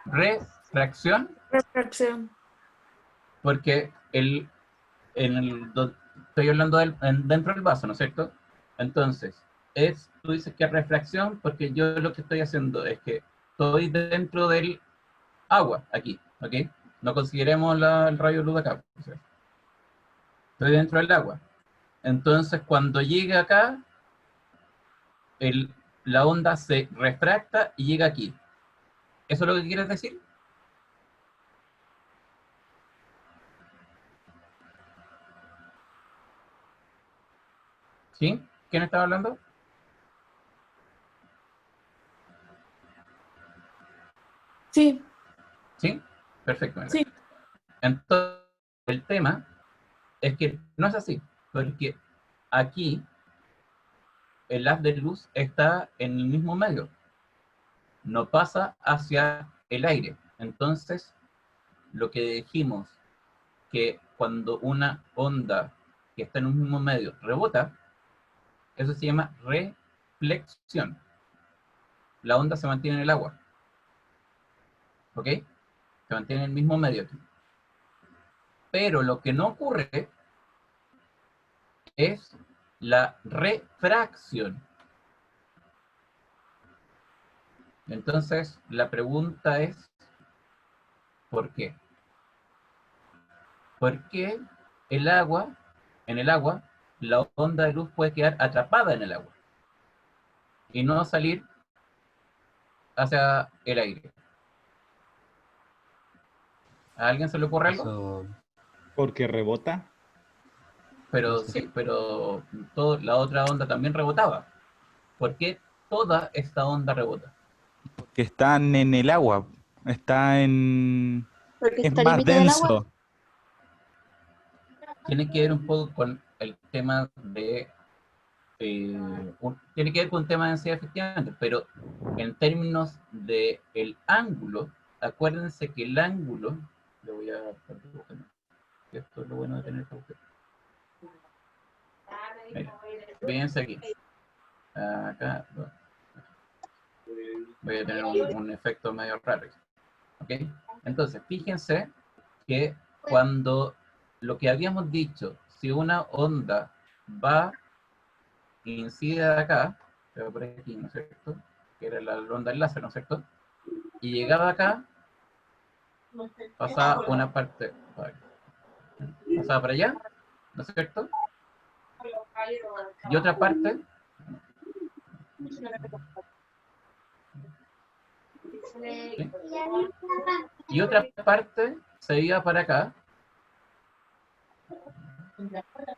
S2: Refracción,
S5: Refracción.
S2: porque estoy hablando dentro del vaso, ¿no es cierto? Entonces, tú dices que es refracción, porque yo lo que estoy haciendo es que estoy dentro del agua, aquí, ¿ok? No consideremos el rayo de luz de acá. O sea, estoy dentro del agua. Entonces, cuando llegue acá, la onda se refracta y llega aquí. ¿Eso es lo que quieres decir? ¿Sí? ¿Quién estaba hablando?
S5: Sí,
S2: ¿Sí? Perfecto.
S5: sí.
S2: Entonces, el tema es que no es así, porque aquí el haz de luz está en el mismo medio, no pasa hacia el aire. Entonces, lo que dijimos, que cuando una onda que está en un mismo medio rebota, eso se llama reflexión. La onda se mantiene en el agua, ¿ok? Se mantiene en el mismo medio aquí. Pero lo que no ocurre es la refracción. Entonces, la pregunta es, ¿por qué? ¿Por qué el agua, en el agua, la onda de luz puede quedar atrapada en el agua y no salir hacia el aire? ¿A alguien se le ocurre algo?
S10: Eso,
S11: Porque rebota. No
S2: Pero
S11: sé.
S2: sí, pero la otra onda también rebotaba. ¿Por qué toda esta onda rebota?
S6: Que están en el agua. Está en...
S9: Porque
S6: Es
S9: está al
S6: más
S9: límite del agua.
S6: denso.
S2: Tiene que ver un poco con el tema de... tiene que ver con un tema de densidad, efectivamente, pero en términos de el ángulo, acuérdense que el ángulo... Le voy a... Esto es lo bueno de tener esta cuestión. Mira, fíjense aquí. Acá voy a tener un efecto medio raro. ¿Ok? Entonces, fíjense que cuando lo que habíamos dicho, si una onda va, incide de acá, pero por aquí, ¿no es cierto? Que era la onda del láser, ¿no es cierto? Y llegaba acá, pasaba una parte, pasaba para allá, ¿no es cierto? Y otra parte, ¿sí? Y otra parte se iba para acá, y otra parte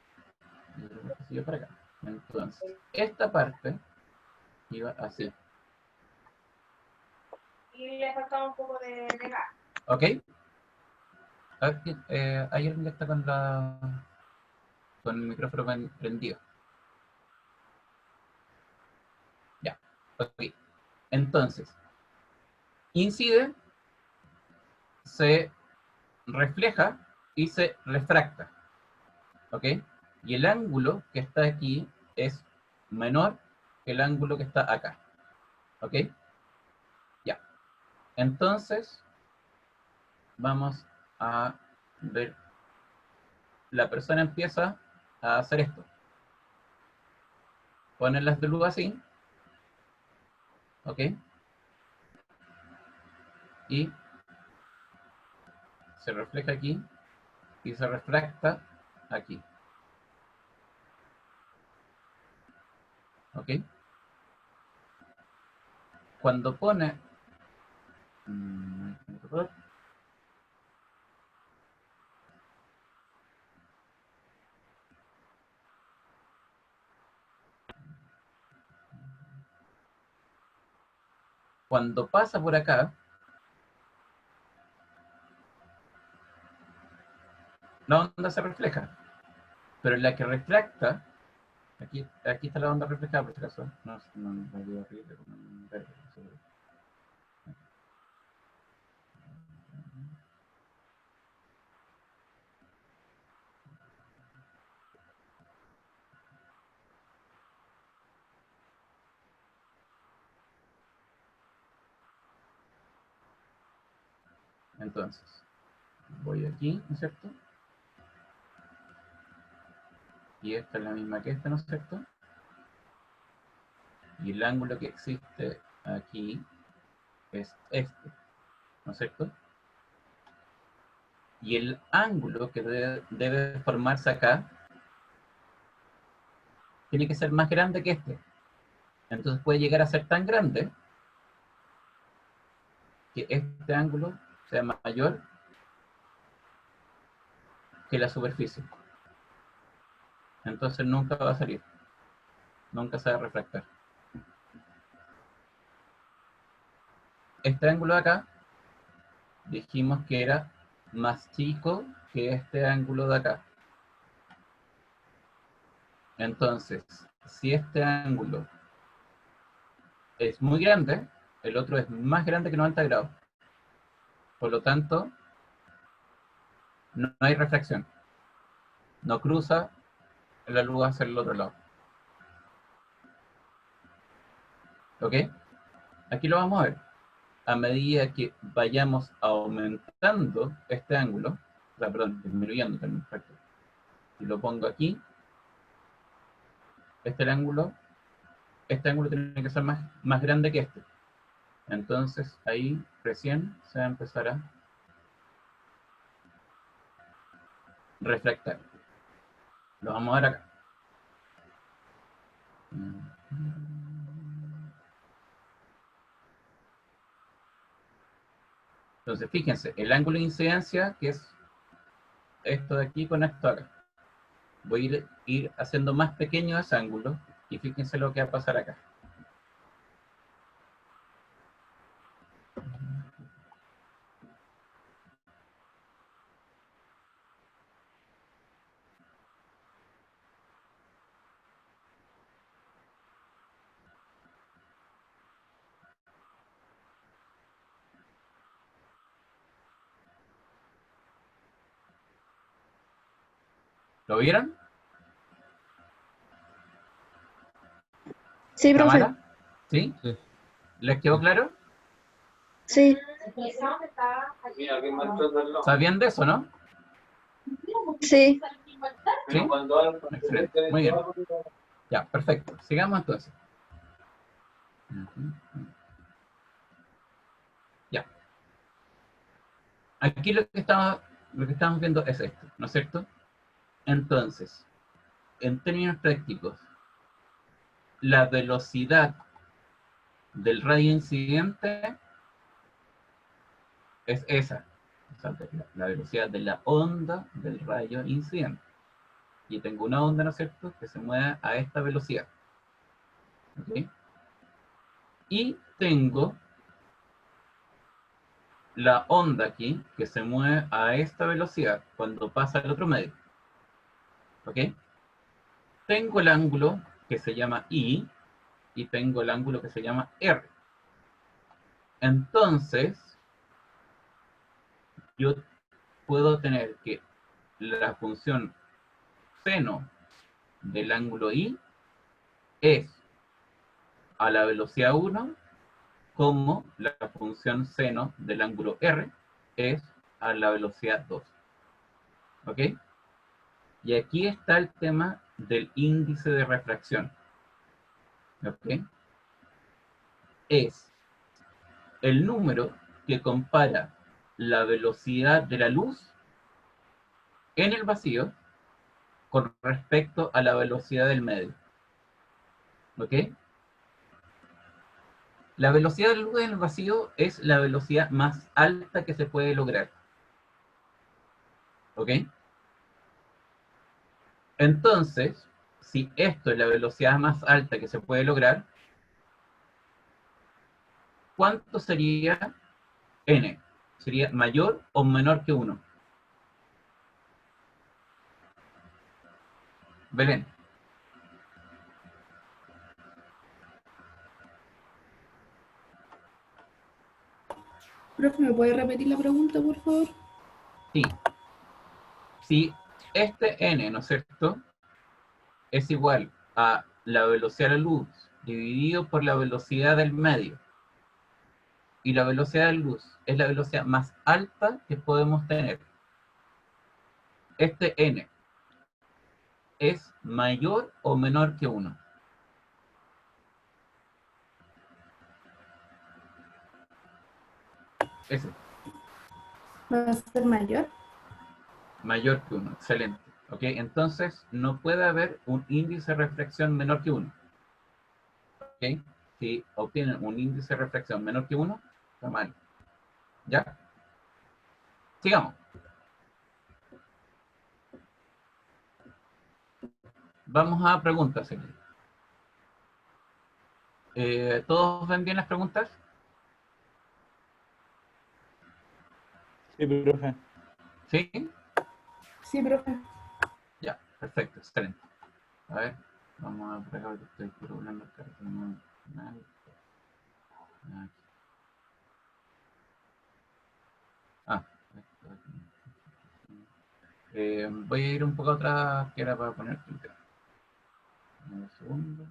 S2: se iba para acá. Entonces, esta parte iba así.
S12: Y le faltaba un poco de gas.
S2: ¿Ok? Hay alguien que está con el micrófono prendido. Ya, ok. Entonces, incide, se refleja y se refracta. ¿Ok? Y el ángulo que está aquí es menor que el ángulo que está acá. ¿Ok? Ya. Entonces, vamos a ver. La persona empieza a hacer esto. Poner las de luz así. ¿Ok? Y se refleja aquí y se refracta aquí. ¿Ok? Cuando pone... Cuando pasa por acá, la onda se refleja. Pero la que refracta, aquí está la onda reflejada por este caso. Entonces, voy aquí, ¿no es cierto? Y esta es la misma que esta, ¿no es cierto? Y el ángulo que existe aquí es este, ¿no es cierto? Y el ángulo que debe formarse acá tiene que ser más grande que este. Entonces puede llegar a ser tan grande que este ángulo sea mayor que la superficie. Entonces nunca va a salir. Nunca se va a refractar. Este ángulo de acá, dijimos que era más chico que este ángulo de acá. Entonces, si este ángulo es muy grande, el otro es más grande que 90 grados. Por lo tanto, no hay refracción. No cruza la luz hacia el otro lado. ¿Ok? Aquí lo vamos a ver. A medida que vayamos aumentando este ángulo, o sea, perdón, disminuyendo también, perfecto. Si lo pongo aquí, este ángulo tiene que ser más grande que este. Entonces ahí recién se va a empezar a refractar. Lo vamos a ver acá. Entonces fíjense, el ángulo de incidencia, que es esto de aquí con esto de acá. Voy a ir haciendo más pequeño ese ángulo y fíjense lo que va a pasar acá. ¿Lo vieron?
S9: Sí, profe.
S2: ¿Cámara? ¿Sí?
S10: Sí.
S2: ¿Les quedó claro?
S9: Sí.
S2: ¿Sabían de eso, no?
S9: Sí.
S2: ¿Sí? Excelente. Muy bien. Ya, perfecto. Sigamos entonces. Ya. Aquí lo que estamos viendo es esto, ¿no es cierto? Entonces, en términos prácticos, la velocidad del radio incidente es esa. O sea, la velocidad de la onda del rayo incidente. Y tengo una onda, ¿no es cierto?, que se mueve a esta velocidad. ¿Ok? Y tengo la onda aquí, que se mueve a esta velocidad cuando pasa al otro medio. ¿Ok? Tengo el ángulo que se llama I y tengo el ángulo que se llama R. Entonces, yo puedo tener que la función seno del ángulo I es a la velocidad 1, como la función seno del ángulo R es a la velocidad 2. ¿Ok? Y aquí está el tema del índice de refracción. ¿Ok? Es el número que compara la velocidad de la luz en el vacío con respecto a la velocidad del medio. ¿Ok? La velocidad de la luz en el vacío es la velocidad más alta que se puede lograr. ¿Ok? Entonces, si esto es la velocidad más alta que se puede lograr, ¿cuánto sería n? ¿Sería mayor o menor que 1? Belén.
S5: Profe, ¿me puede repetir la pregunta, por favor?
S2: Sí. Si este n, ¿no es cierto?, es igual a la velocidad de la luz dividido por la velocidad del medio, y la velocidad de la luz es la velocidad más alta que podemos tener, este n es mayor o menor que 1. Ese,
S5: ¿Va a ser mayor?
S2: mayor que 1, excelente. ¿Ok? Entonces, no puede haber un índice de refracción menor que 1. ¿Ok? Si obtienen un índice de refracción menor que 1, está mal. ¿Ya? Sigamos. Vamos a preguntas, señor. ¿Todos ven bien las preguntas?
S11: Sí, profe.
S2: ¿Sí?
S5: Sí, profe.
S2: Ya, perfecto, excelente. A ver, vamos a pegar que estoy probando el cartón. Ah, voy a ir un poco atrás, que era para poner Twitter. Un segundo.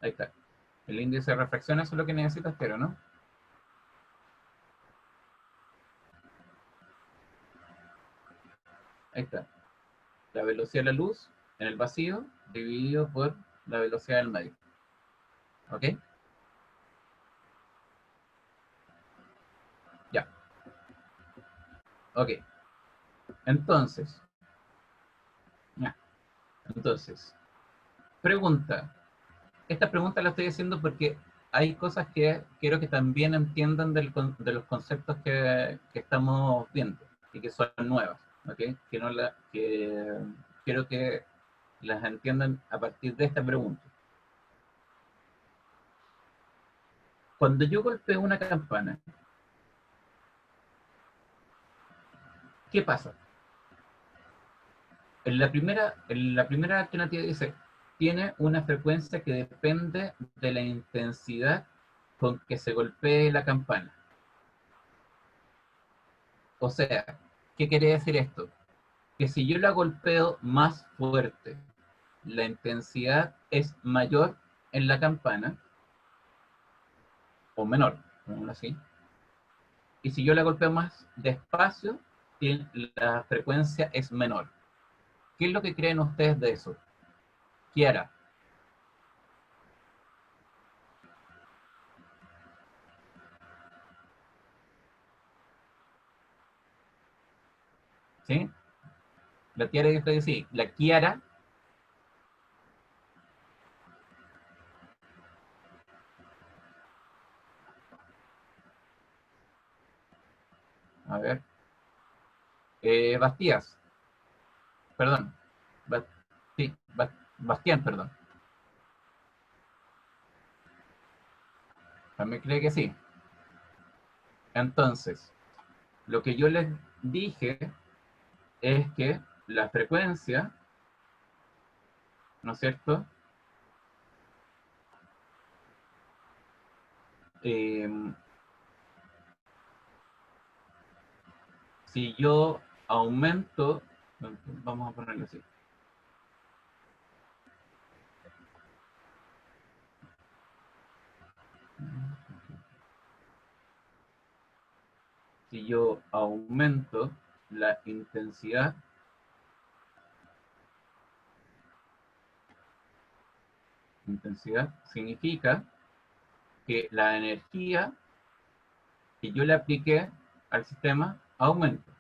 S2: Ahí está. El índice de refracción, eso es lo que necesitas, pero ¿no? Ahí está. La velocidad de la luz en el vacío dividido por la velocidad del medio. ¿Ok? Ya. Ok. Entonces. Ya. Entonces. Pregunta. Esta pregunta la estoy haciendo porque hay cosas que quiero que también entiendan de los conceptos que estamos viendo y que son nuevas. ¿Ok? Que quiero que las entiendan a partir de esta pregunta. Cuando yo golpeo una campana, ¿qué pasa? En la primera alternativa dice, tiene una frecuencia que depende de la intensidad con que se golpee la campana. O sea, ¿qué quiere decir esto? Que si yo la golpeo más fuerte, la intensidad es mayor en la campana, o menor, aún así. Y si yo la golpeo más despacio, la frecuencia es menor. ¿Qué es lo que creen ustedes de eso? Kiara. ¿Sí? La Kiara dijo que sí. La Kiara. A ver. Bastías. Perdón. Sí, Bastián, perdón. También cree que sí. Entonces, lo que yo les dije es que la frecuencia, ¿no es cierto? Si yo aumento, vamos a ponerlo así. Si yo aumento la intensidad, significa que la energía que yo le apliqué al sistema aumenta,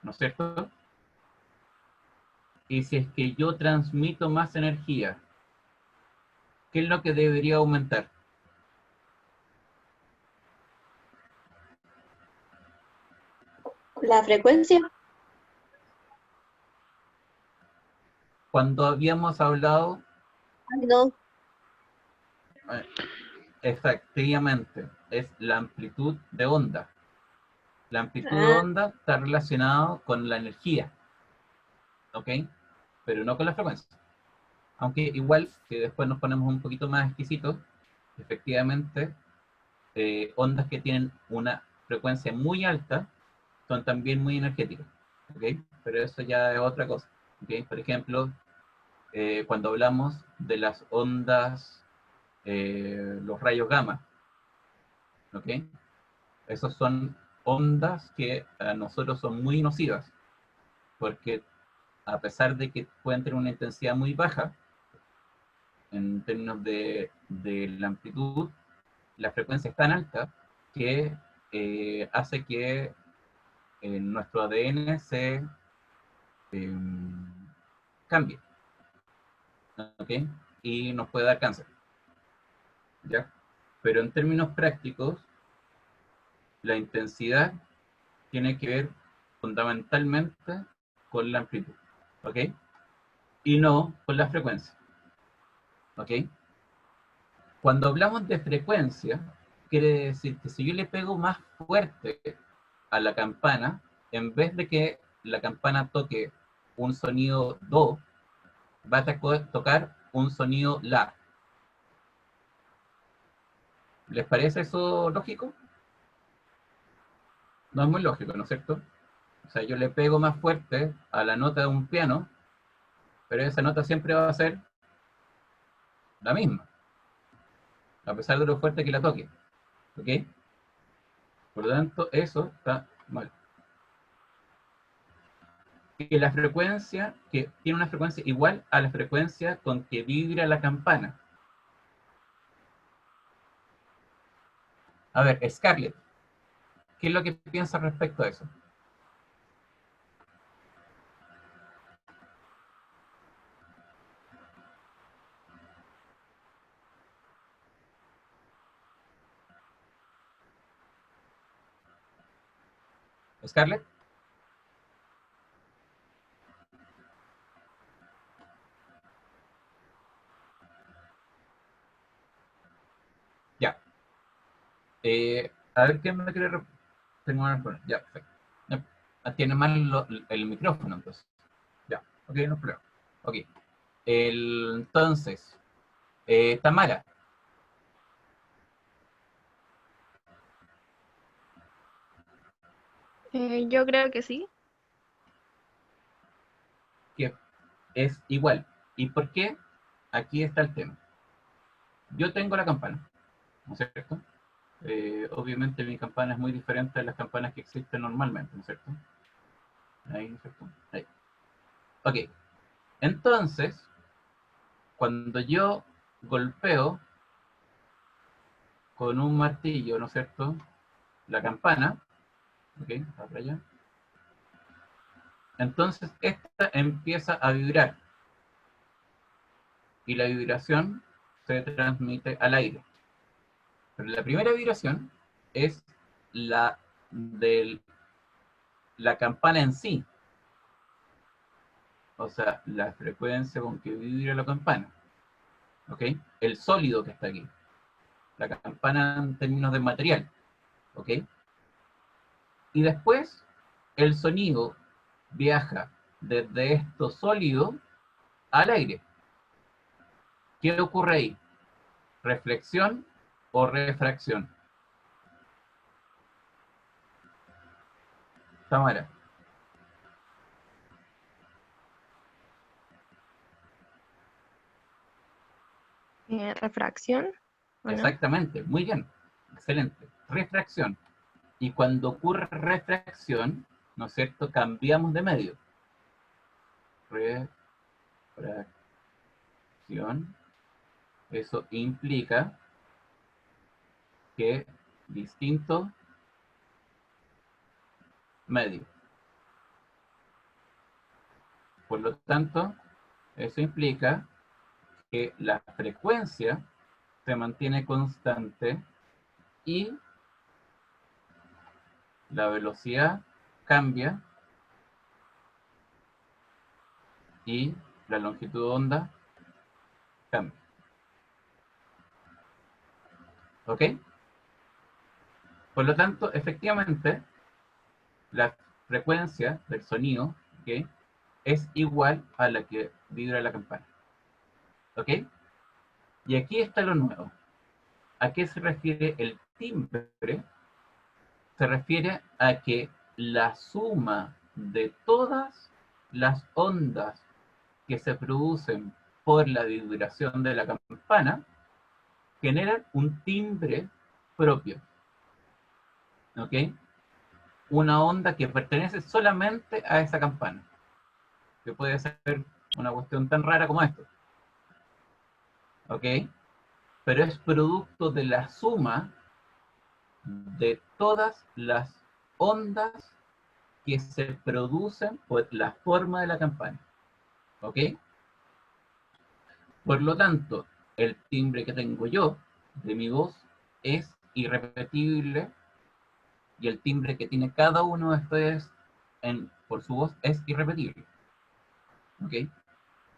S2: ¿no es cierto? Y si es que yo transmito más energía, ¿qué es lo que debería aumentar?
S9: La frecuencia.
S2: Cuando habíamos hablado,
S9: No.
S2: efectivamente, es la amplitud de onda. La amplitud de
S9: Ah,
S2: onda está relacionado con la energía, ¿ok? Pero no con la frecuencia. Aunque igual, si después nos ponemos un poquito más exquisitos, efectivamente, ondas que tienen una frecuencia muy alta son también muy energéticas, ¿ok? Pero eso ya es otra cosa, ¿ok? Por ejemplo, cuando hablamos de las ondas, los rayos gamma, ¿ok? Esas son ondas que a nosotros son muy nocivas, porque a pesar de que pueden tener una intensidad muy baja, en términos de la amplitud, la frecuencia es tan alta que hace que nuestro ADN se cambie, ¿ok? Y nos puede dar cáncer, ¿ya? Pero en términos prácticos, la intensidad tiene que ver fundamentalmente con la amplitud, ¿ok? Y no con la frecuencia, ¿ok? Cuando hablamos de frecuencia, quiere decir que si yo le pego más fuerte a la campana, en vez de que la campana toque un sonido do, va a tocar un sonido la. ¿Les parece eso lógico? No es muy lógico, ¿no es cierto? O sea, yo le pego más fuerte a la nota de un piano, pero esa nota siempre va a ser la misma, a pesar de lo fuerte que la toque, ¿ok? Por lo tanto, eso está mal. Que la frecuencia, que tiene una frecuencia igual a la frecuencia con que vibra la campana. A ver, Scarlett, ¿qué es lo que piensas respecto a eso? ¿Scarlett? Ya. A ver, ¿qué me quiere tengo una pregunta. Ya, perfecto. Tiene mal el micrófono, entonces. Ya, ok, no hay problema. Ok. Entonces, Tamara.
S9: Yo creo que sí.
S2: Que es igual. ¿Y por qué? Aquí está el tema. Yo tengo la campana, ¿no es cierto? Obviamente mi campana es muy diferente a las campanas que existen normalmente, ¿no es cierto? Ahí, ¿no es cierto? Ahí. Ok. Entonces, cuando yo golpeo con un martillo, ¿no es cierto?, la campana, ok, para allá. Entonces esta empieza a vibrar y la vibración se transmite al aire. Pero la primera vibración es la de la campana en sí, o sea, la frecuencia con que vibra la campana, ¿ok? El sólido que está aquí, la campana en términos de material, ¿ok? Y después el sonido viaja desde esto sólido al aire. ¿Qué ocurre ahí? ¿Reflexión o refracción? Tamara.
S9: Refracción, ¿o no?
S2: Exactamente, muy bien. Excelente. Refracción. Y cuando ocurre refracción, ¿no es cierto?, cambiamos de medio. Refracción. Eso implica que distinto medio. Por lo tanto, eso implica que la frecuencia se mantiene constante y la velocidad cambia y la longitud de onda cambia. ¿Ok? Por lo tanto, efectivamente, la frecuencia del sonido, ¿ok?, es igual a la que vibra la campana. ¿Ok? Y aquí está lo nuevo. ¿A qué se refiere el timbre? Se refiere a que la suma de todas las ondas que se producen por la vibración de la campana generan un timbre propio. ¿Ok? Una onda que pertenece solamente a esa campana. que puede ser una cuestión tan rara como esto. ¿Ok? Pero es producto de la suma de todas las ondas que se producen por la forma de la campana. ¿Ok? Por lo tanto, el timbre que tengo yo de mi voz es irrepetible y el timbre que tiene cada uno de ustedes por su voz es irrepetible. ¿Ok?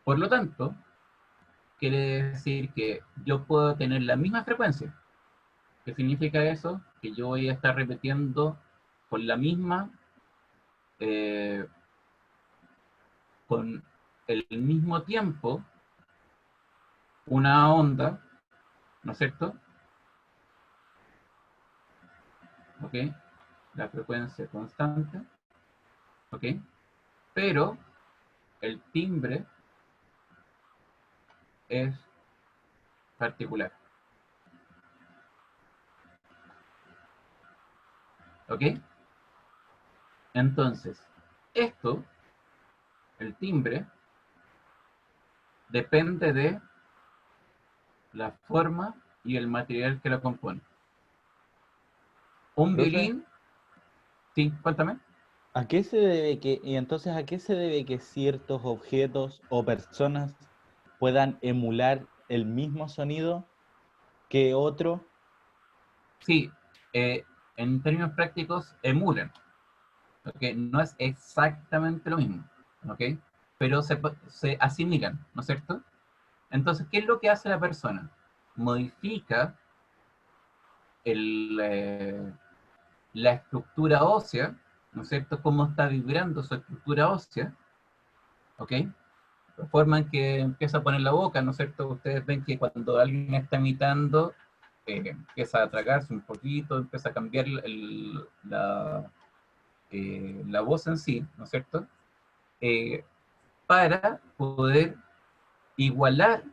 S2: Por lo tanto, quiere decir que yo puedo tener la misma frecuencia. ¿Qué significa eso? Que yo voy a estar repitiendo con la misma, con el mismo tiempo, una onda, ¿no es cierto? ¿Ok? La frecuencia constante, ¿ok? Pero el timbre es particular, ¿ok? Entonces, esto, el timbre, depende de la forma y el material que lo compone. Un
S11: Profe,
S2: violín, sí, cuéntame.
S11: ¿a qué se debe que, y entonces a qué se debe que ciertos objetos o personas puedan emular el mismo sonido que otro?
S2: Sí, en términos prácticos, emulan, ¿ok? No es exactamente lo mismo, ¿ok? Pero se asimilan, ¿no es cierto? Entonces, ¿qué es lo que hace la persona? Modifica la estructura ósea, ¿no es cierto? Cómo está vibrando su estructura ósea, ¿ok? La forma en que empieza a poner la boca, ¿no es cierto? Ustedes ven que cuando alguien está imitando, empieza a tragarse un poquito, empieza a cambiar la voz en sí, ¿no es cierto? Eh, para poder igualar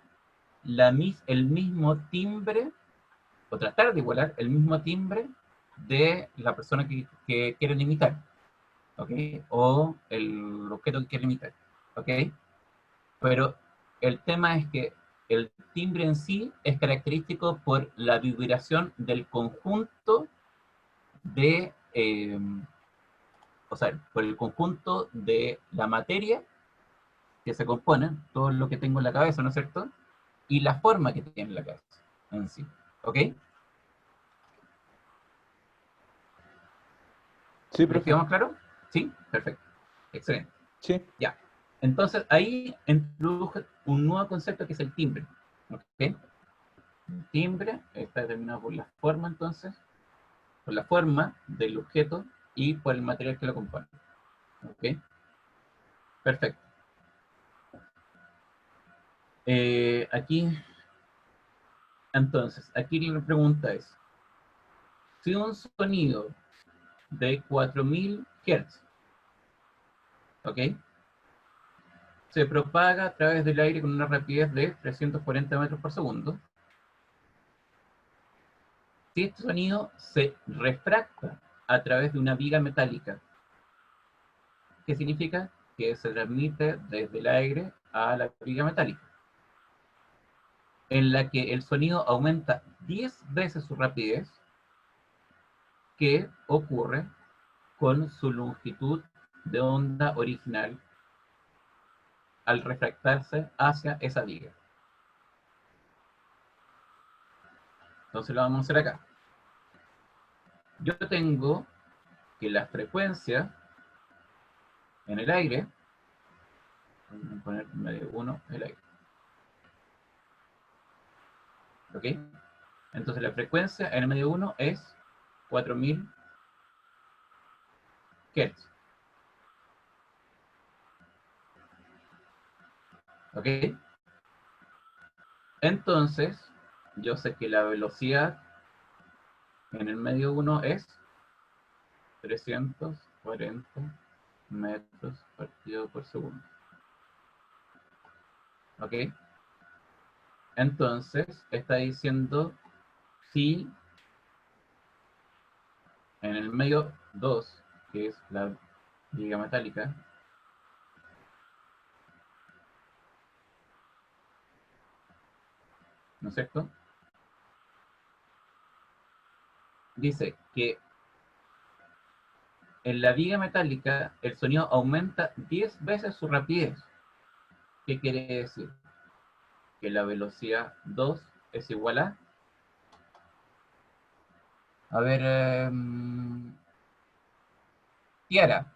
S2: el mismo timbre, o tratar de igualar el mismo timbre de la persona que quieren imitar, ¿ok? O el objeto que quieren imitar, ¿ok? Pero el tema es que el timbre en sí es característico por la vibración del conjunto de, o sea, por el conjunto de la materia que se compone, todo lo que tengo en la cabeza, ¿no es cierto? Y la forma que tiene la cabeza en sí, ¿ok?
S11: Sí,
S2: ¿Les
S11: profe.
S2: quedó más claro? ¿Sí? Perfecto. Excelente.
S11: Sí.
S2: Ya. Entonces, ahí introduje un nuevo concepto que es el timbre. ¿Ok? El timbre está determinado por la forma, entonces, por la forma del objeto y por el material que lo compone. ¿Ok? Perfecto. Aquí, entonces, aquí la pregunta es, si un sonido de 4000 Hz, ¿ok? Se propaga a través del aire con una rapidez de 340 metros por segundo. Si este sonido se refracta a través de una viga metálica, ¿qué significa? Que se transmite desde el aire a la viga metálica, en la que el sonido aumenta 10 veces su rapidez, que ocurre con su longitud de onda original al refractarse hacia esa viga. Entonces lo vamos a hacer acá. Yo tengo que la frecuencia en el aire, voy a poner medio 1 el aire, ¿ok? Entonces la frecuencia en el medio 1 es 4000 Hz, ¿ok? Entonces, yo sé que la velocidad en el medio 1 es 340 metros partido por segundo, ¿ok? Entonces, está diciendo si en el medio 2, que es la viga metálica, ¿no es cierto? Dice que en la viga metálica el sonido aumenta 10 veces su rapidez. ¿Qué quiere decir? Que la velocidad 2 es igual a... A ver, Tiara,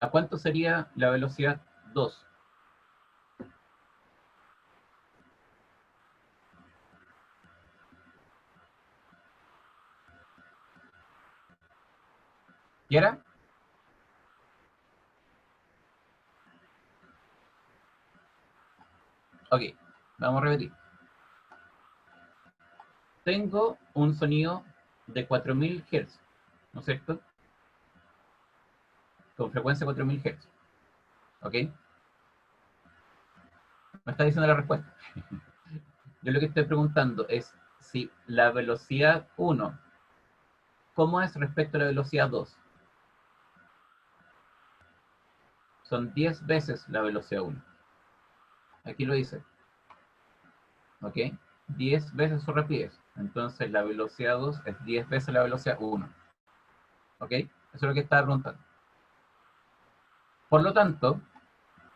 S2: ¿a cuánto sería la velocidad 2? ¿Tiara? Ok, vamos a repetir. Tengo un sonido de 4000 Hz, ¿no es cierto? Con frecuencia 4000 Hz. ¿Ok? Me está diciendo la respuesta. Yo lo que estoy preguntando es si la velocidad 1, ¿cómo es respecto a la velocidad 2? Son 10 veces la velocidad 1. Aquí lo dice. ¿Ok? 10 veces su rapidez. Entonces la velocidad 2 es 10 veces la velocidad 1. ¿Ok? Eso es lo que estaba preguntando. Por lo tanto,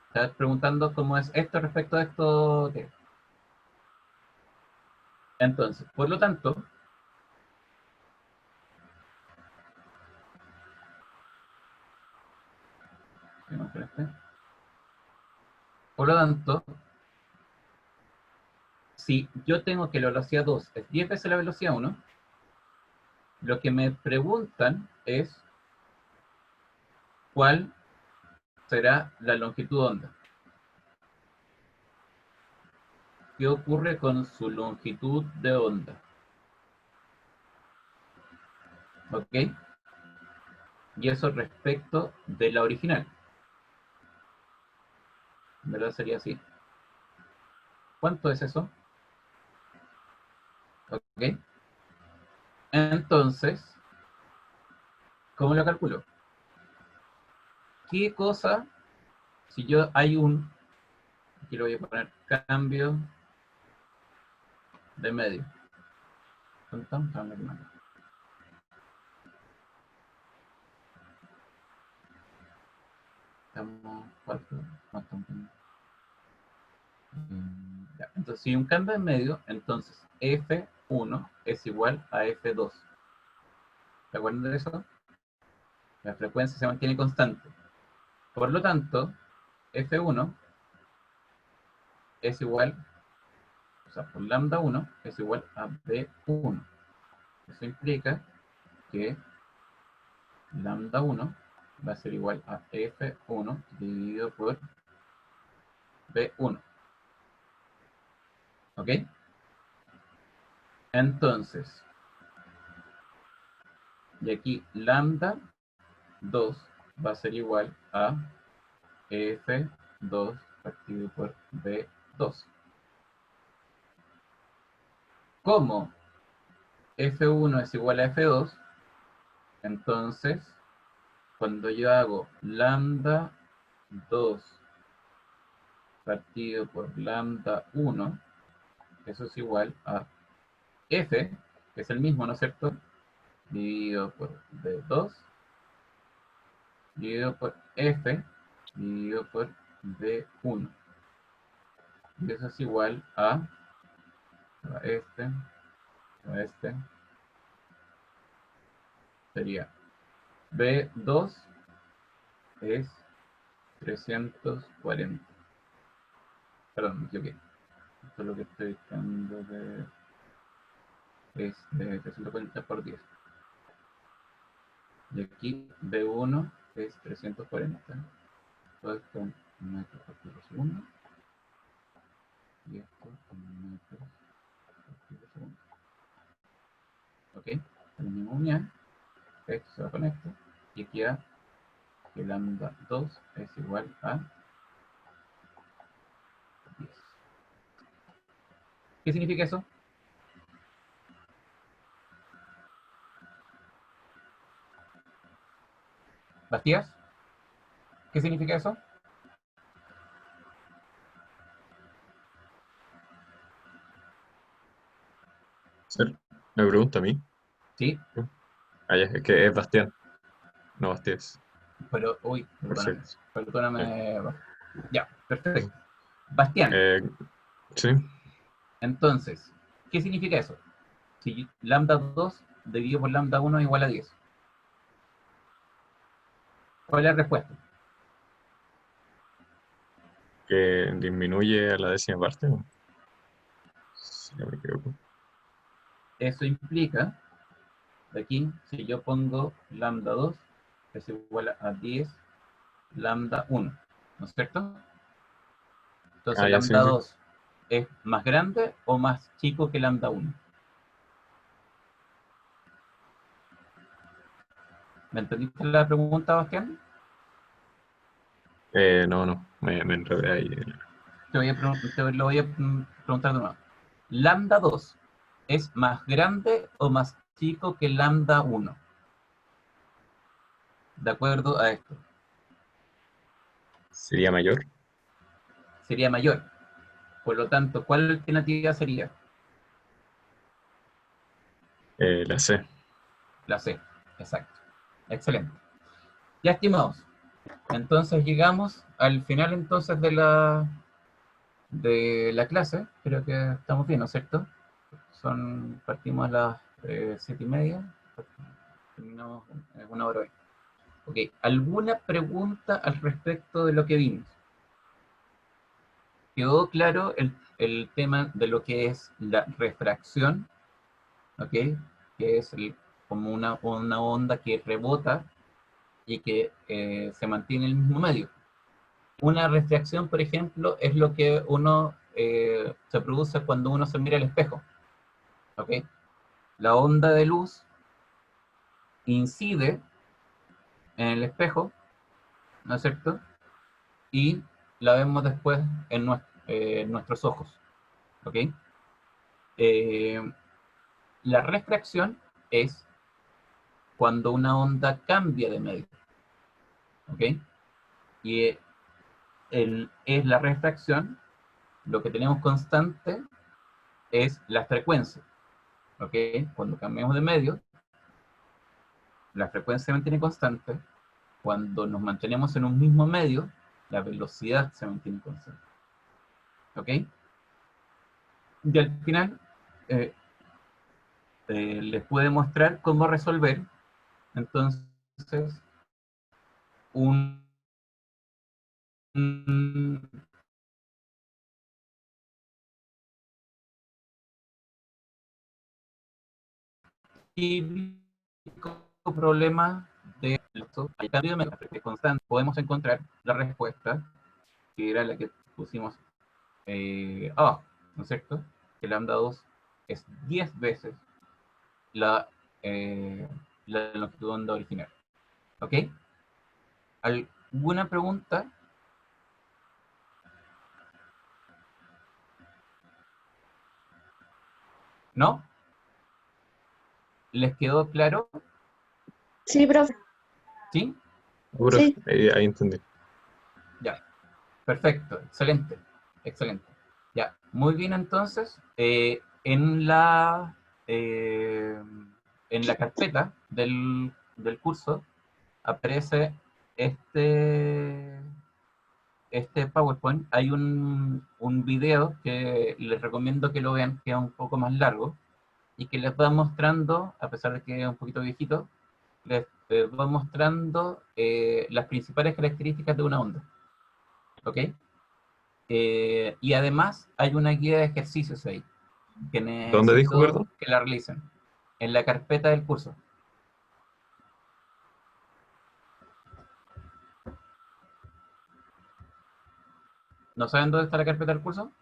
S2: estás preguntando cómo es esto respecto a esto. ¿Qué? Entonces, por lo tanto, si yo tengo que la velocidad 2 es 10 veces la velocidad 1, lo que me preguntan es cuál será la longitud de onda. ¿Qué ocurre con su longitud de onda? ¿Ok? Y eso respecto de la original. ¿Verdad? Sería así. ¿Cuánto es eso? ¿Ok? Entonces, ¿cómo lo calculo? ¿Qué cosa, si yo hay un, aquí lo voy a poner, cambio de medio? Cambio de medio. Estamos 4, no estamos bien. Ya. Entonces, si un cambio de medio, entonces F1 es igual a F2. ¿Se acuerdan de eso? La frecuencia se mantiene constante. Por lo tanto, F1 es igual, o sea, por lambda 1 es igual a B1. Eso implica que lambda 1 va a ser igual a F1 dividido por B1. ¿Ok? Entonces, y aquí lambda 2 va a ser igual a F2 partido por B2. Como F1 es igual a F2, entonces, cuando yo hago lambda 2 partido por lambda 1, eso es igual a F, que es el mismo, ¿no es cierto? Dividido por B2, dividido por F, dividido por B1. Y eso es igual a este, sería B2 es 340. Perdón, me equivoqué. Esto es lo que estoy buscando de... es 340 por 10. Y aquí B1 es 340. Todo esto en metros por segundo. Y esto en metros por segundo. ¿Ok? La misma unidad. Esto se va con esto. Y aquí a que lambda 2 es igual a 10. ¿Qué significa eso? ¿Bastías? ¿Qué significa eso?
S3: ¿Ser? ¿Me pregunta a mí?
S2: ¿Sí?
S3: Ah, ya, es que es Bastián, no Bastías.
S2: Pero, uy,
S3: Por si acaso.
S2: perdóname. Ya, perfecto. Bastián,
S3: Eh, sí,
S2: entonces, ¿qué significa eso? Si lambda 2 dividido por lambda 1 es igual a 10. ¿Cuál es la respuesta?
S3: que disminuye a la décima parte, ¿no? Si no me equivoco.
S2: Eso implica, aquí, si yo pongo lambda 2 es igual a 10 lambda 1, ¿no es cierto? Entonces,
S3: Ah, ya, sí,
S2: lambda
S3: sí.
S2: 2 es más grande o más chico que lambda 1. ¿Me entendiste la pregunta, Bastián?
S3: No, me enredé ahí.
S2: Te lo voy a preguntar de nuevo. ¿Lambda 2 es más grande o más chico que lambda 1? De acuerdo a esto.
S3: ¿Sería mayor?
S2: Sería mayor. Por lo tanto, ¿cuál alternativa sería?
S3: La C.
S2: La C. Exacto. Excelente. Ya, estimados. Entonces llegamos al final entonces de la clase. Creo que estamos bien, ¿no es cierto? Partimos a las 7:30. Terminamos en 1 hora hoy. Ok, ¿alguna pregunta al respecto de lo que vimos? ¿Quedó claro el tema de lo que es la refracción? ¿Ok? Que es como una onda que rebota y que se mantiene en el mismo medio. Una refracción, por ejemplo, es lo que se produce cuando uno se mira al espejo. ¿Ok? La onda de luz incide en el espejo, ¿no es cierto? Y la vemos después en nuestros ojos. ¿Ok? La refracción es cuando una onda cambia de medio. ¿Ok? Y es la refracción, lo que tenemos constante es la frecuencia. ¿Ok? Cuando cambiamos de medio, la frecuencia se mantiene constante. Cuando nos mantenemos en un mismo medio, la velocidad se mantiene constante. ¿Ok? Y al final, les puedo mostrar cómo resolver, entonces, un típico problema de esto. Al cambio de método constante, podemos encontrar la respuesta, que era la que pusimos abajo, ¿no es cierto? Que lambda 2 es 10 veces la, la longitud de onda original. ¿Ok? ¿Alguna pregunta? ¿No? ¿Les quedó claro?
S9: Sí, profe.
S2: ¿Sí?
S3: Seguro,
S9: Sí.
S3: ahí entendí.
S2: Ya. Perfecto. Excelente. Excelente. Ya. Muy bien, entonces. Eh, en la carpeta del curso aparece este PowerPoint. Hay un video que les recomiendo que lo vean, que es un poco más largo, y que les va mostrando, a pesar de que es un poquito viejito, les va mostrando las principales características de una onda. ¿Ok? Y además hay una guía de ejercicios ahí, que
S3: ¿Dónde dijo,
S2: necesito
S3: perdón?
S2: que la realicen. En la carpeta del curso. ¿No saben dónde está la carpeta del curso?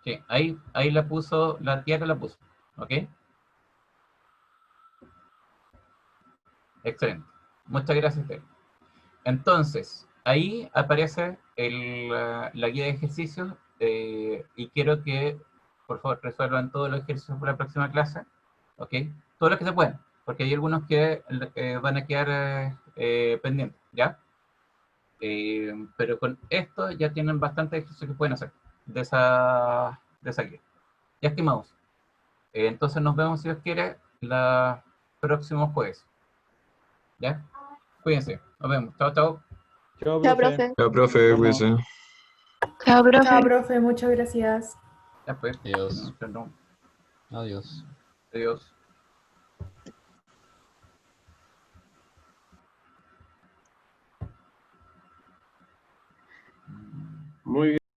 S2: Sí, ahí la puso, la tía que la puso. ¿Ok? Excelente. Muchas gracias, Tere. Entonces, ahí aparece la guía de ejercicios y quiero que, por favor, resuelvan todos los ejercicios para la próxima clase. ¿Ok? Todos los que se pueden, porque hay algunos que van a quedar pendientes, ¿ya? Pero con esto ya tienen bastante ejercicio que pueden hacer de esa guía. Ya, estimados. Entonces nos vemos, si Dios quiere, los próximos jueves. ¿Ya? Cuídense. Nos vemos. Chao, chao.
S11: Chao,
S9: Chao,
S11: profe.
S9: profe.
S3: Chao, profe,
S11: Nos vemos.
S3: cuídese.
S7: Chao, profe.
S5: Chao, profe, muchas gracias.
S2: Ya pues.
S10: Adiós.
S2: No.
S10: Adiós.
S2: Adiós.